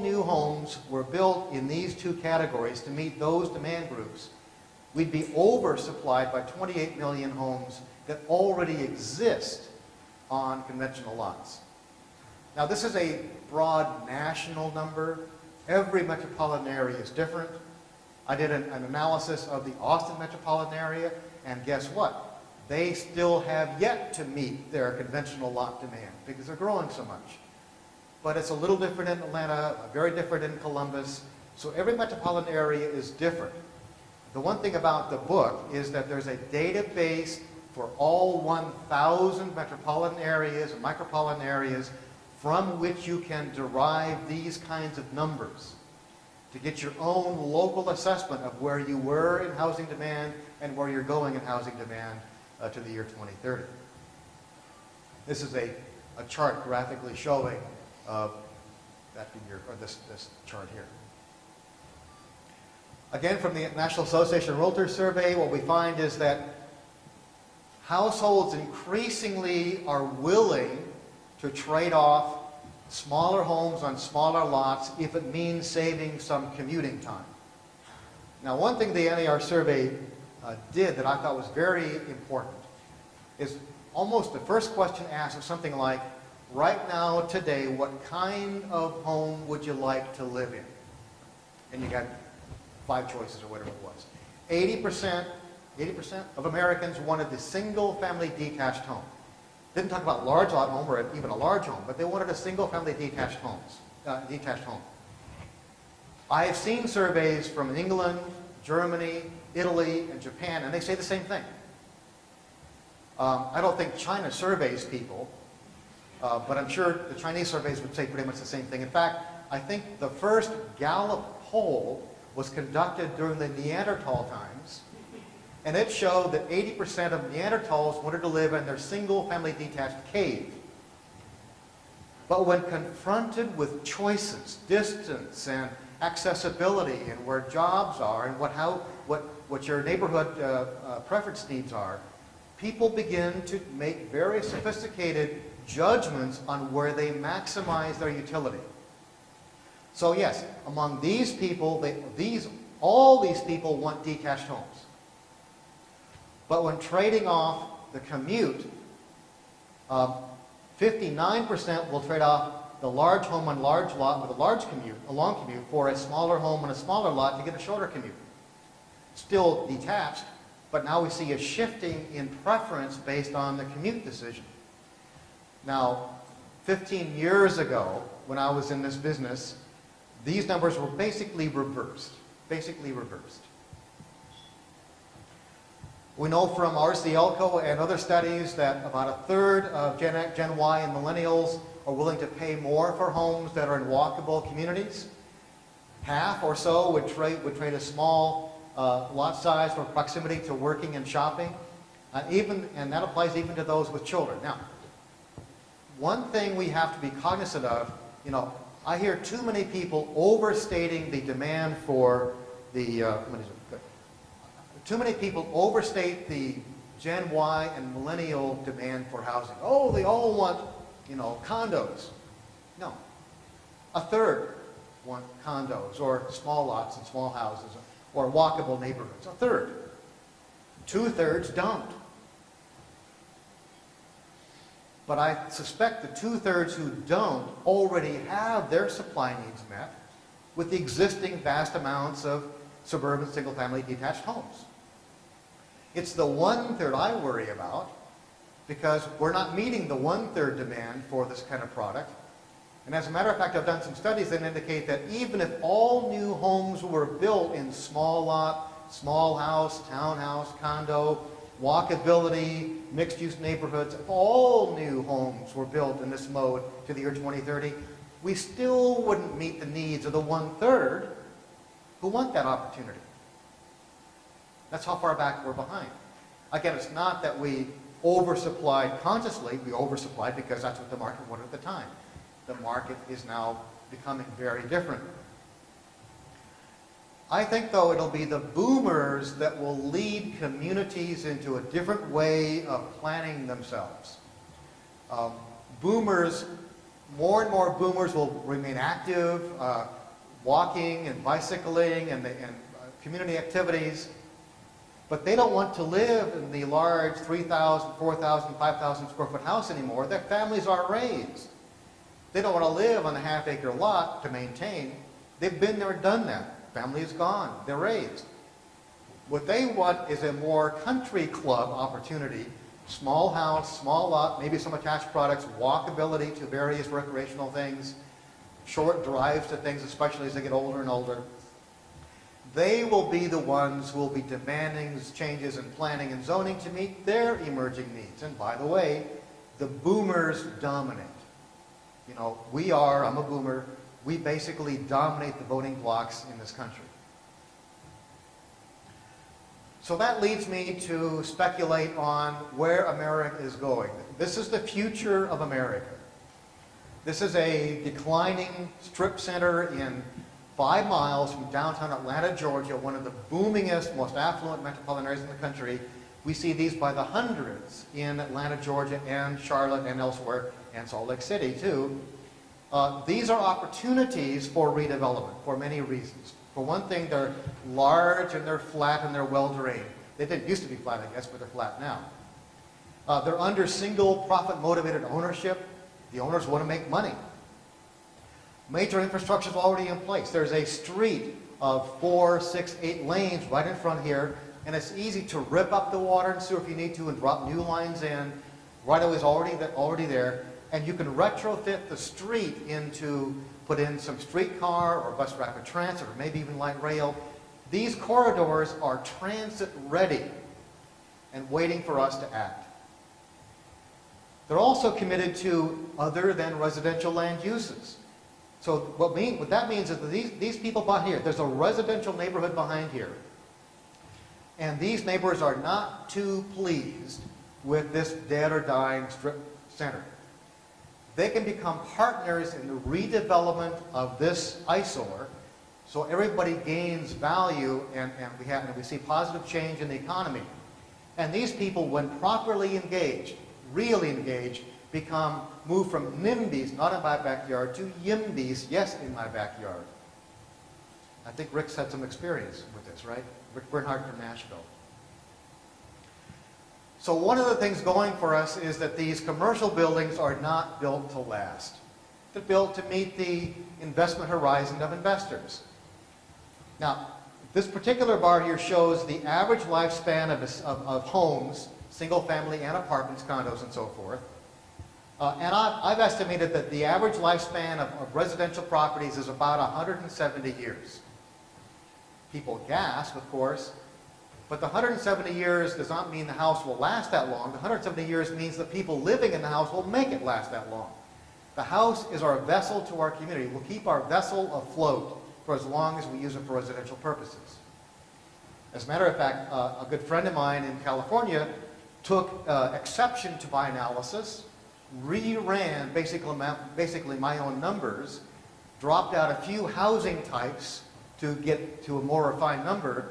new homes were built in these two categories to meet those demand groups, we'd be oversupplied by 28 million homes that already exist on conventional lots. Now this is a broad national number. Every metropolitan area is different. I did an analysis of the Austin metropolitan area, and guess what? They still have yet to meet their conventional lot demand because they're growing so much. But it's a little different in Atlanta, very different in Columbus. So every metropolitan area is different. The one thing about the book is that there's a database for all 1,000 metropolitan areas and micropolitan areas from which you can derive these kinds of numbers to get your own local assessment of where you were in housing demand and where you're going in housing demand to the year 2030. This is a chart graphically showing that figure, or this chart here. Again, from the National Association of Realtors survey, what we find is that households increasingly are willing to trade off smaller homes on smaller lots if it means saving some commuting time. Now, one thing the NAR survey did that I thought was very important is almost the first question asked was something like, right now, today, what kind of home would you like to live in? And you got 5 choices or whatever it was. 80% of Americans wanted the single-family detached home. Didn't talk about large lot home or even a large home, but they wanted a single-family detached home. I have seen surveys from England, Germany, Italy, and Japan, and they say the same thing. I don't think China surveys people, but I'm sure the Chinese surveys would say pretty much the same thing. In fact, I think the first Gallup poll was conducted during the Neanderthal times, and it showed that 80% of Neanderthals wanted to live in their single-family detached cave. But when confronted with choices, distance, and accessibility, and where jobs are, and what your neighborhood preference needs are, people begin to make very sophisticated judgments on where they maximize their utility. So yes, among these people, all these people want detached homes. But when trading off the commute, 59% will trade off the large home on large lot with a long commute, for a smaller home on a smaller lot to get a shorter commute. Still detached, but now we see a shifting in preference based on the commute decision. Now, 15 years ago, when I was in this business, these numbers were basically reversed. We know from RCLCO and other studies that about a third of Gen Y and millennials are willing to pay more for homes that are in walkable communities. Half or so would trade a small lot size for proximity to working and shopping, and that applies even to those with children. Now, one thing we have to be cognizant of, I hear too many people overstating the demand for the, too many people overstate the Gen Y and millennial demand for housing. Oh, they all want, condos. No. A third want condos or small lots and small houses or walkable neighborhoods. A third. 2/3 don't. But I suspect the 2/3 who don't already have their supply needs met with the existing vast amounts of suburban single-family detached homes. It's the 1/3 I worry about, because we're not meeting the 1/3 demand for this kind of product. And as a matter of fact, I've done some studies that indicate that even if all new homes were built in small lot, small house, townhouse, condo, walkability, mixed-use neighborhoods, if all new homes were built in this mode to the year 2030, we still wouldn't meet the needs of the 1/3 who want that opportunity. That's how far back we're behind. Again, it's not that we oversupplied consciously. We oversupplied because that's what the market wanted at the time. The market is now becoming very different. I think, though, it'll be the boomers that will lead communities into a different way of planning themselves. More and more boomers will remain active, walking and bicycling and community activities, but they don't want to live in the large 3,000, 4,000, 5,000 square foot house anymore. Their families are raised. They don't want to live on a half-acre lot to maintain. They've been there, done that. Family is gone. They're raised. What they want is a more country club opportunity. Small house, small lot, maybe some attached products, walkability to various recreational things, short drives to things, especially as they get older and older. They will be the ones who will be demanding changes in planning and zoning to meet their emerging needs. And by the way, the boomers dominate. I'm a boomer, we basically dominate the voting blocks in this country. So that leads me to speculate on where America is going. This is the future of America. This is a declining strip center in 5 miles from downtown Atlanta, Georgia, one of the boomingest, most affluent metropolitan areas in the country. We see these by the hundreds in Atlanta, Georgia, and Charlotte, and elsewhere, and Salt Lake City, too. These are opportunities for redevelopment for many reasons. For one thing, they're large and they're flat and they're well-drained. They didn't used to be flat, I guess, but they're flat now. They're under single profit-motivated ownership. The owners want to make money. Major infrastructure is already in place. There's a street of 4, 6, 8 lanes right in front here, and it's easy to rip up the water and sewer if you need to and drop new lines in. Right-of-way is already there, and you can retrofit the street put in some streetcar or bus rapid transit or maybe even light rail. These corridors are transit ready and waiting for us to act. They're also committed to other than residential land uses. So what that means is that these people behind here, there's a residential neighborhood behind here, and these neighbors are not too pleased with this dead or dying strip center. They can become partners in the redevelopment of this eyesore, so everybody gains value and we see positive change in the economy. And these people, when properly engaged, really engaged, move from NIMBYs, not in my backyard, to YIMBYs, yes, in my backyard. I think Rick's had some experience with this, right? Rick Bernhardt from Nashville. So one of the things going for us is that these commercial buildings are not built to last. They're built to meet the investment horizon of investors. Now, this particular bar here shows the average lifespan of homes, single family and apartments, condos, and so forth. And I've estimated that the average lifespan of residential properties is about 170 years. People gasp, of course, But the 170 years does not mean the house will last that long. The 170 years means the people living in the house will make it last that long. The house is our vessel to our community. We'll keep our vessel afloat for as long as we use it for residential purposes. As a matter of fact, a good friend of mine in California took exception to my analysis, reran basically my own numbers, dropped out a few housing types to get to a more refined number,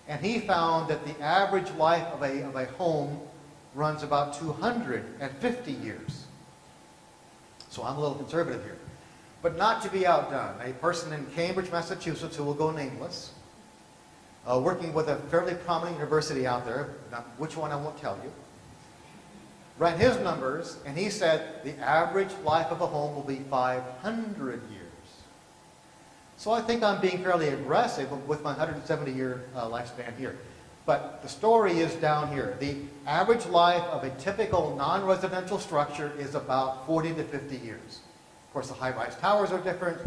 and he found that the average life of a home runs about 250 years. So I'm a little conservative here. But not to be outdone, a person in Cambridge, Massachusetts, who will go nameless, working with a fairly prominent university out there, which one I won't tell you, ran his numbers, and he said the average life of a home will be 500 years. So I think I'm being fairly aggressive with my 170-year lifespan here. But the story is down here. The average life of a typical non-residential structure is about 40 to 50 years. Of course, the high-rise towers are different,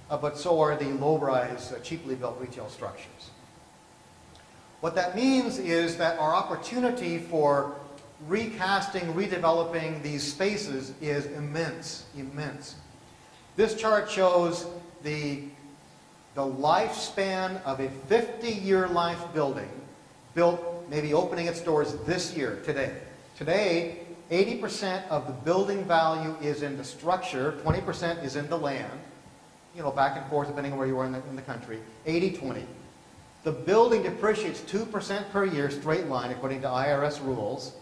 but so are the low-rise, cheaply built retail structures. What that means is that our opportunity for recasting, redeveloping these spaces is immense, immense. This chart shows the lifespan of a 50-year life building built, maybe opening its doors this year, today. Today, 80% of the building value is in the structure, 20% is in the land, back and forth depending on where you are in the country, 80-20. The building depreciates 2% per year, straight line, according to IRS rules,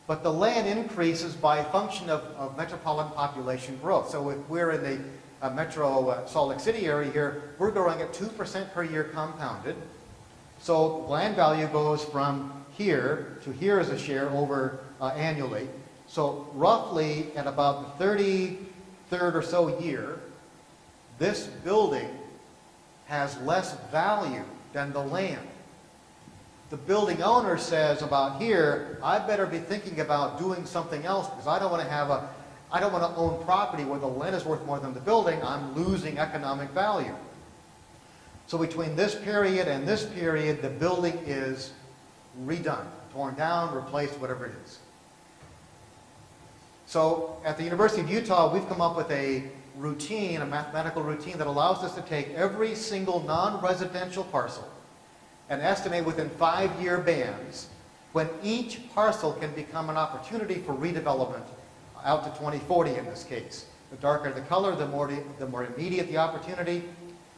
but the land increases by function of metropolitan population growth. So if we're in the metro Salt Lake City area here, we're growing at 2% per year compounded. So land value goes from here to here as a share over annually. So roughly at about the 33rd or so year, this building has less value than the land. The building owner says about here, I better be thinking about doing something else because I don't want to own property where the land is worth more than the building. I'm losing economic value. So between this period and this period, the building is redone, torn down, replaced, whatever it is. So at the University of Utah, we've come up with a routine, a mathematical routine that allows us to take every single non-residential parcel and estimate within 5-year bands when each parcel can become an opportunity for redevelopment out to 2040 in this case. The darker the color, the more immediate the opportunity.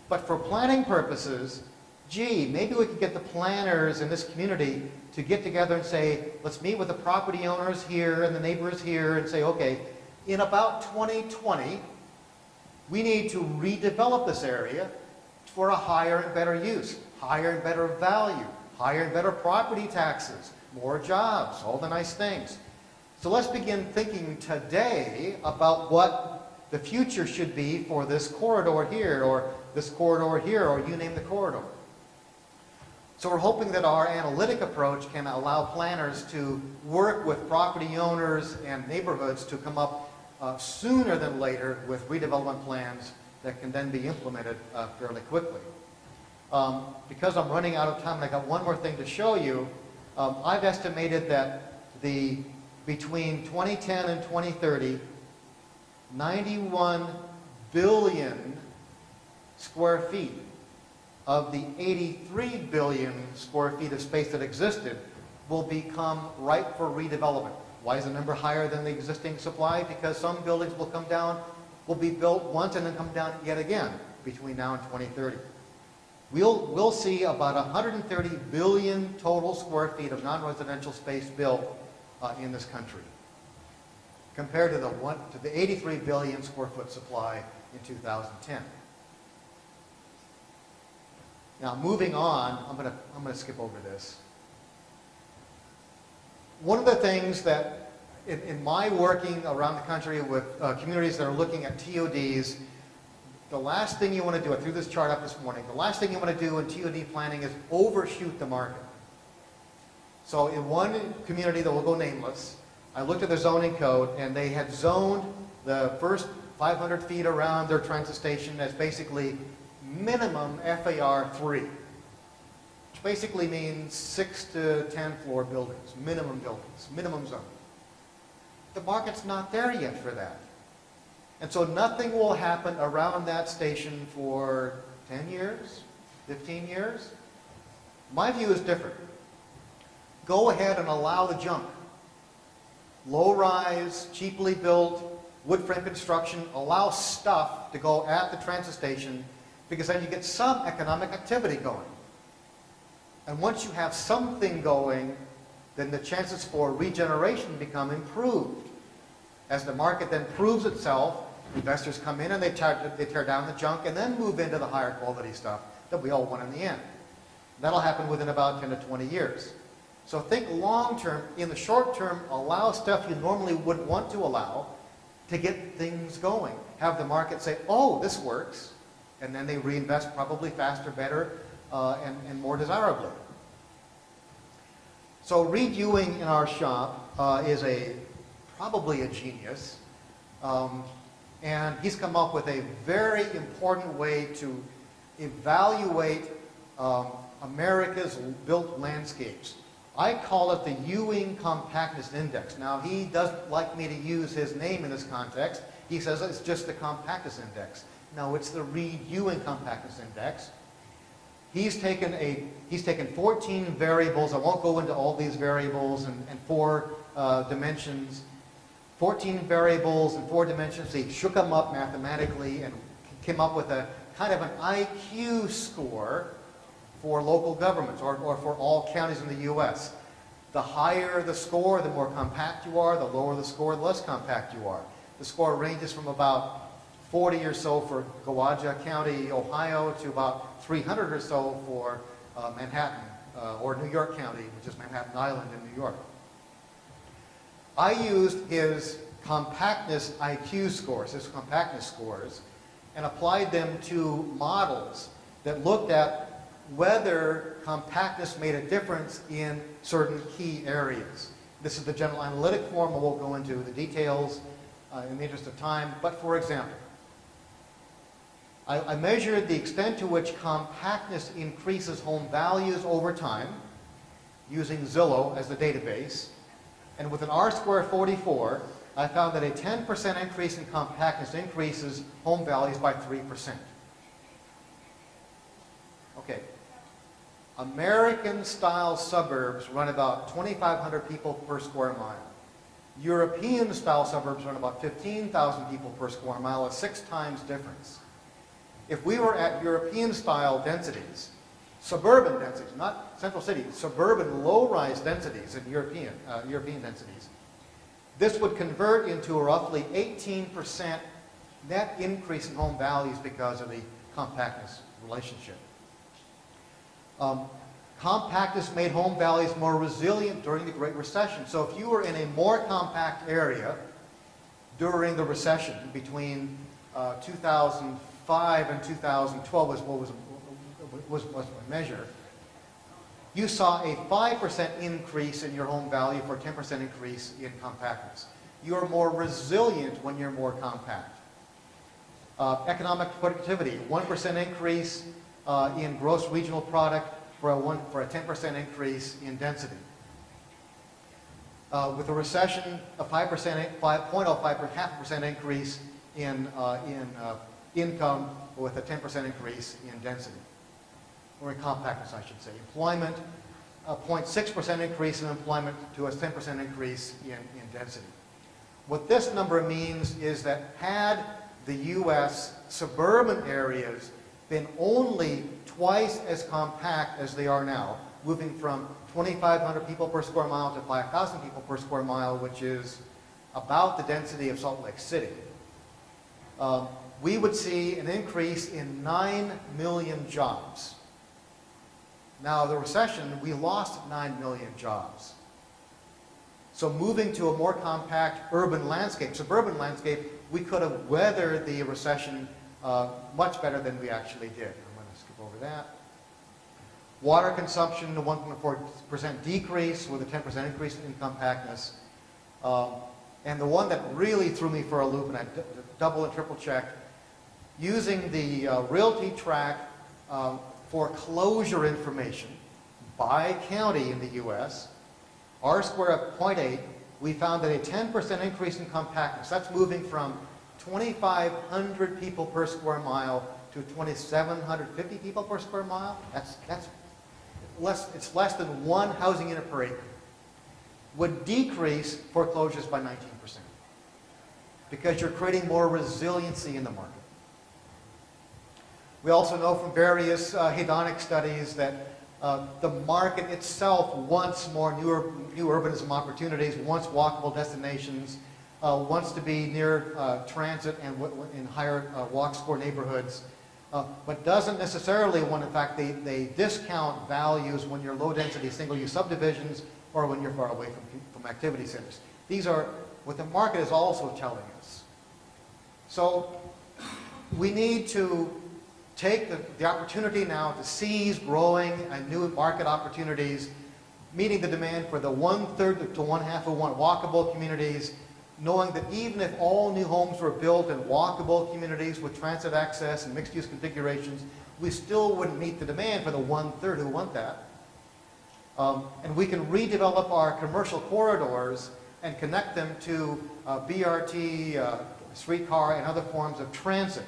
But for planning purposes, gee, maybe we could get the planners in this community to get together and say, let's meet with the property owners here and the neighbors here and say, okay, in about 2020, we need to redevelop this area for a higher and better use, higher and better value, higher and better property taxes, more jobs, all the nice things. So let's begin thinking today about what the future should be for this corridor here, or this corridor here, or you name the corridor. So we're hoping that our analytic approach can allow planners to work with property owners and neighborhoods to come up sooner than later with redevelopment plans that can then be implemented fairly quickly. Because I'm running out of time and I got one more thing to show you, I've estimated that between 2010 and 2030, 91 billion square feet of the 83 billion square feet of space that existed will become ripe for redevelopment. Why is the number higher than the existing supply? Because some buildings will come down, will be built once and then come down yet again between now and 2030. We'll see about 130 billion total square feet of non-residential space built in this country, compared to the 83 billion square foot supply in 2010. Now, moving on, I'm going to skip over this. One of the things that, in my working around the country with communities that are looking at TODs, the last thing you want to do, I threw this chart up this morning, the last thing you want to do in TOD planning is overshoot the market. So in one community that will go nameless, I looked at their zoning code and they had zoned the first 500 feet around their transit station as basically minimum FAR 3. which basically means 6 to 10 floor buildings, minimum zone. The market's not there yet for that. And so nothing will happen around that station for 10 years, 15 years. My view is different. Go ahead and allow the junk. Low-rise, cheaply built, wood frame construction, allow stuff to go at the transit station because then you get some economic activity going. And once you have something going, then the chances for regeneration become improved. As the market then proves itself, investors come in and they tear down the junk and then move into the higher quality stuff that we all want in the end. That'll happen within about 10 to 20 years. So think long term. In the short term, allow stuff you normally wouldn't want to allow to get things going. Have the market say, oh, this works, and then they reinvest probably faster, better, and more desirably. So Reed Ewing in our shop is probably a genius, and he's come up with a very important way to evaluate America's built landscapes. I call it the Ewing Compactness Index. Now, he doesn't like me to use his name in this context. He says it's just the Compactness Index. No, it's the Reed Ewing Compactness Index. He's taken 14 variables. I won't go into all these variables and 4 dimensions. 14 variables and 4 dimensions. He shook them up mathematically and came up with a kind of an IQ score for local governments or for all counties in the U.S. The higher the score, the more compact you are. The lower the score, the less compact you are. The score ranges from about 40 or so for Geauga County, Ohio, to about 300 or so for Manhattan or New York County, which is Manhattan Island in New York. I used his compactness IQ scores, his compactness scores, and applied them to models that looked at whether compactness made a difference in certain key areas. This is the general analytic form. I won't go into the details in the interest of time. But for example, I measured the extent to which compactness increases home values over time using Zillow as the database. And with an R-square 44, I found that a 10% increase in compactness increases home values by 3%. Okay. American-style suburbs run about 2,500 people per square mile. European-style suburbs run about 15,000 people per square mile, a 6 times difference. If we were at European-style densities, suburban densities, not central cities, suburban low-rise densities in European densities, this would convert into a roughly 18% net increase in home values because of the compactness relationship. Compactness made home values more resilient during the Great Recession. So if you were in a more compact area during the recession between 2005 and 2012 was my measure, you saw a 5% increase in your home value for a 10% increase in compactness. You're more resilient when you're more compact. Economic productivity, 1% increase in gross regional product for a 10% increase in density. With a recession, a 0.05% increase in income with a 10% increase in density, or in compactness, I should say. Employment, a 0.6% increase in employment to a 10% increase in density. What this number means is that had the U.S. suburban areas been only twice as compact as they are now, moving from 2,500 people per square mile to 5,000 people per square mile, which is about the density of Salt Lake City, we would see an increase in 9 million jobs. Now, the recession, we lost 9 million jobs. So moving to a more compact urban landscape, suburban landscape, we could have weathered the recession much better than we actually did. I'm going to skip over that. Water consumption, a 1.4% decrease with a 10% increase in compactness. And the one that really threw me for a loop, and I double and triple checked, using the Realty Track foreclosure information by county in the U.S., R-square of 0.8, we found that a 10% increase in compactness, that's moving from 2,500 people per square mile to 2,750 people per square mile. It's less than one housing unit per acre. Would decrease foreclosures by 19%. Because you're creating more resiliency in the market. We also know from various hedonic studies that the market itself wants more new urbanism opportunities, wants walkable destinations, wants to be near transit and in higher walk score neighborhoods, but doesn't necessarily want, in fact, they discount values when you're low-density single-use subdivisions or when you're far away from activity centers. These are what the market is also telling us. So we need to take the opportunity now to seize growing and new market opportunities, meeting the demand for the 1/3 to 1/2 of walkable communities, knowing that even if all new homes were built in walkable communities with transit access and mixed-use configurations, we still wouldn't meet the demand for the 1/3 who want that. And we can redevelop our commercial corridors and connect them to BRT, streetcar, and other forms of transit.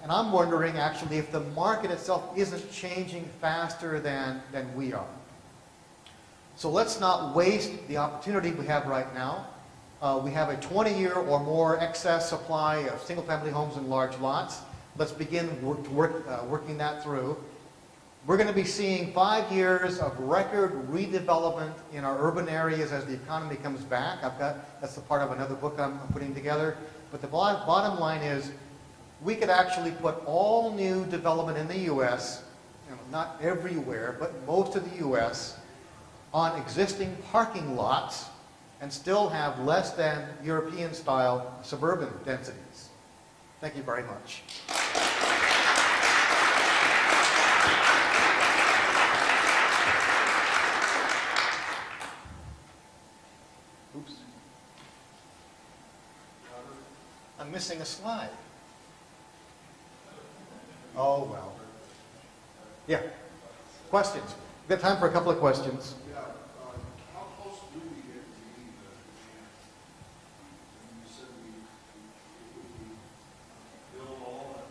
And I'm wondering, actually, if the market itself isn't changing faster than we are. So let's not waste the opportunity we have right now. We have a 20-year or more excess supply of single-family homes in large lots. Let's begin working that through. We're going to be seeing 5 years of record redevelopment in our urban areas as the economy comes back. That's the part of another book I'm putting together. But the bottom line is, we could actually put all new development in the U.S., not everywhere, but most of the U.S., on existing parking lots and still have less than European-style suburban densities. Thank you very much. Oops. I'm missing a slide. Oh, well. Yeah. Questions? We've got time for a couple of questions. Yeah. How close do we get to meeting the demand? You said we build all the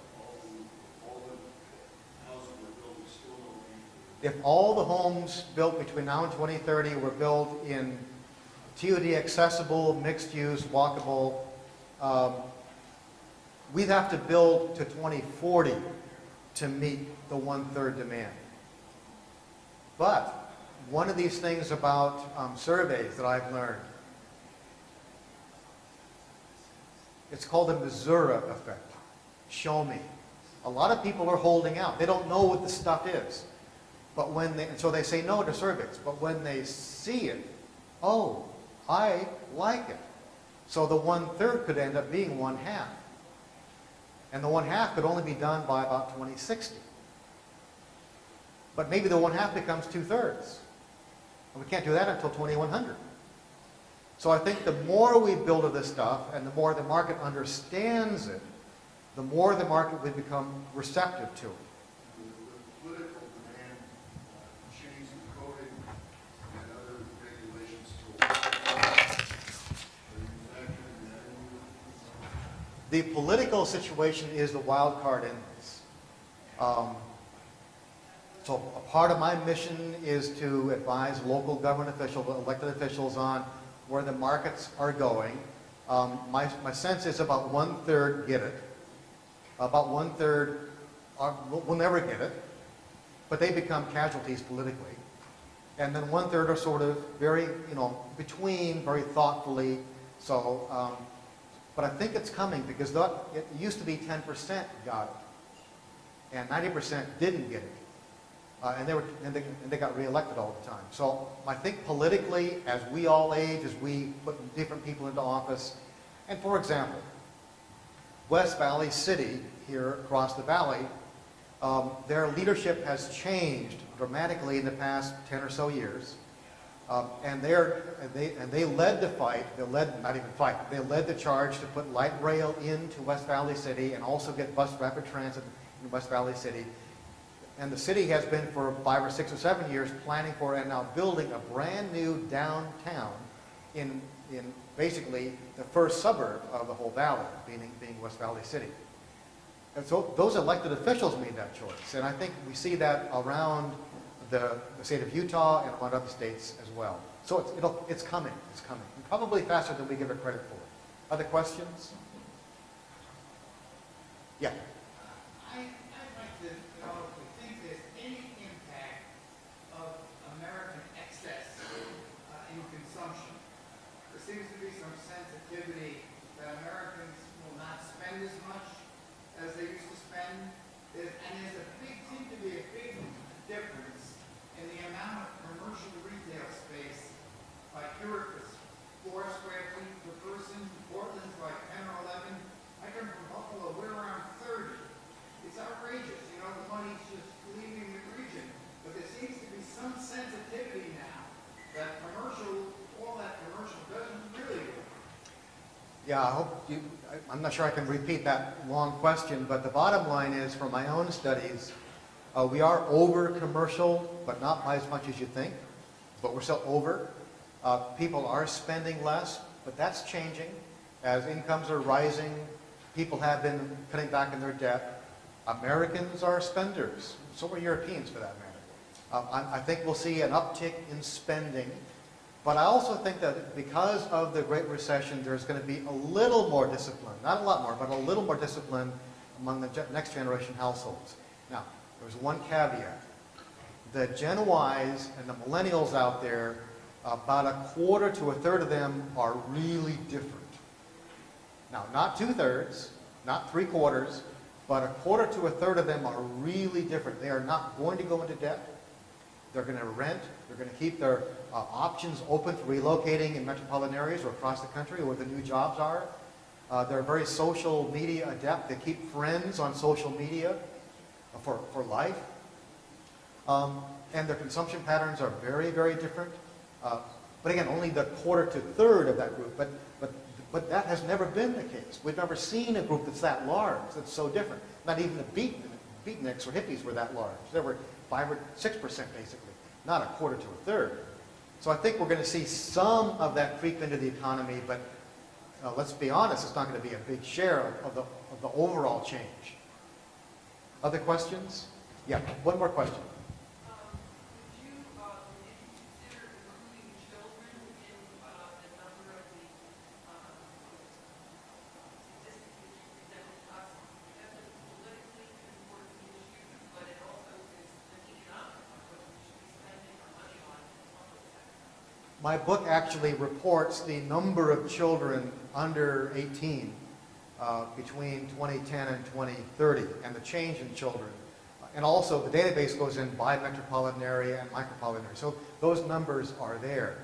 houses we're building, still don't meet. If all the homes built between now and 2030 were built in TOD accessible, mixed-use, walkable, we'd have to build to 2040 to meet the 1/3 demand. But one of these things about surveys that I've learned, it's called the Missouri effect. Show me. A lot of people are holding out. They don't know what the stuff is. But so they say no to surveys. But when they see it, oh, I like it. So the 1/3 could end up being 1/2. And the 1/2 could only be done by about 2060. But maybe the 1/2 becomes 2/3. And we can't do that until 2100. So I think the more we build of this stuff and the more the market understands it, the more the market will become receptive to it. The political demand change the coding and other regulations to The political situation is the wild card in this. So a part of my mission is to advise local government officials, elected officials on where the markets are going. My sense is about 1/3 get it. About 1/3 will never get it, but they become casualties politically. And then 1/3 are sort of very, between, very thoughtfully. So, but I think it's coming because it used to be 10% got it, and 90% didn't get it. And they got reelected all the time. So I think politically, as we all age, as we put different people into office, and for example, West Valley City here across the valley, their leadership has changed dramatically in the past 10 or so years. And they led the fight. They led the charge to put light rail into West Valley City and also get bus rapid transit in West Valley City. And the city has been for 5 or 6 or 7 years planning for and now building a brand new downtown in basically the first suburb of the whole valley, being West Valley City. And so those elected officials made that choice. And I think we see that around the state of Utah and around other states as well. So it's coming, and probably faster than we give it credit for. Other questions? Yeah. I'd like to know if you think there's any impact of American excess in consumption. There seems to be some sensitivity that Americans will not spend as much as they used to spend. Seems to be a big difference in the amount of commercial retail space. Like here it's 4 square feet per person, Portland's like 10 or 11. I come from Buffalo, we're around 30. It's outrageous, the money's just leaving the region. But there seems to be some sensitivity now that all that commercial doesn't really work. Yeah, I'm not sure I can repeat that long question, but the bottom line is, from my own studies, we are over commercial, but not by as much as you think, but we're still over. People are spending less, but that's changing. As incomes are rising, people have been cutting back in their debt. Americans are spenders, so are Europeans for that matter. I think we'll see an uptick in spending. But I also think that because of the Great Recession, there's going to be a little more discipline, not a lot more, but a little more discipline among the next generation households. Now, there's one caveat. The Gen Ys and the millennials out there, about a quarter to a third of them are really different. Now, not 2/3, not 3/4, but a quarter to a third of them are really different. They are not going to go into debt. They're going to rent. They're going to keep their options open for relocating in metropolitan areas or across the country where the new jobs are. They're very social media adept. They keep friends on social media for life. And their consumption patterns are very, very different. But again, only the quarter to third of that group. But that has never been the case. We've never seen a group that's that large, that's so different. Not even the beatniks or hippies were that large. They were 5 or 6% basically, not a quarter to a third. So I think we're going to see some of that creep into the economy, but let's be honest, it's not going to be a big share of the overall change. Other questions? Yeah, one more question. Would you consider including children in the number of the statistics that you presented to us? Because it's politically an important issue, but it also is an economic one, what we should be spending our money on in the public sector. My book actually reports the number of children under 18 between 2010 and 2030, and the change in children. And also, the database goes in by metropolitan area and micropolitan area. So those numbers are there.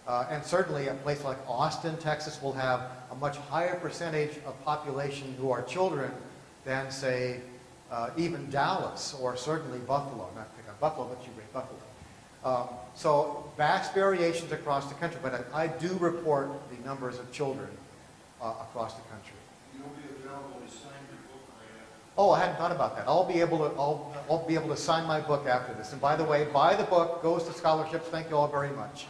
And certainly a place like Austin, Texas will have a much higher percentage of population who are children than, say, even Dallas or certainly Buffalo. Not to pick on Buffalo, but you rate Buffalo. So vast variations across the country, but I do report the numbers of children across the country. You'll be available to sign your book right after. Oh, I hadn't thought about that. I'll be able to sign my book after this. And by the way, buy the book, goes to scholarships. Thank you all very much.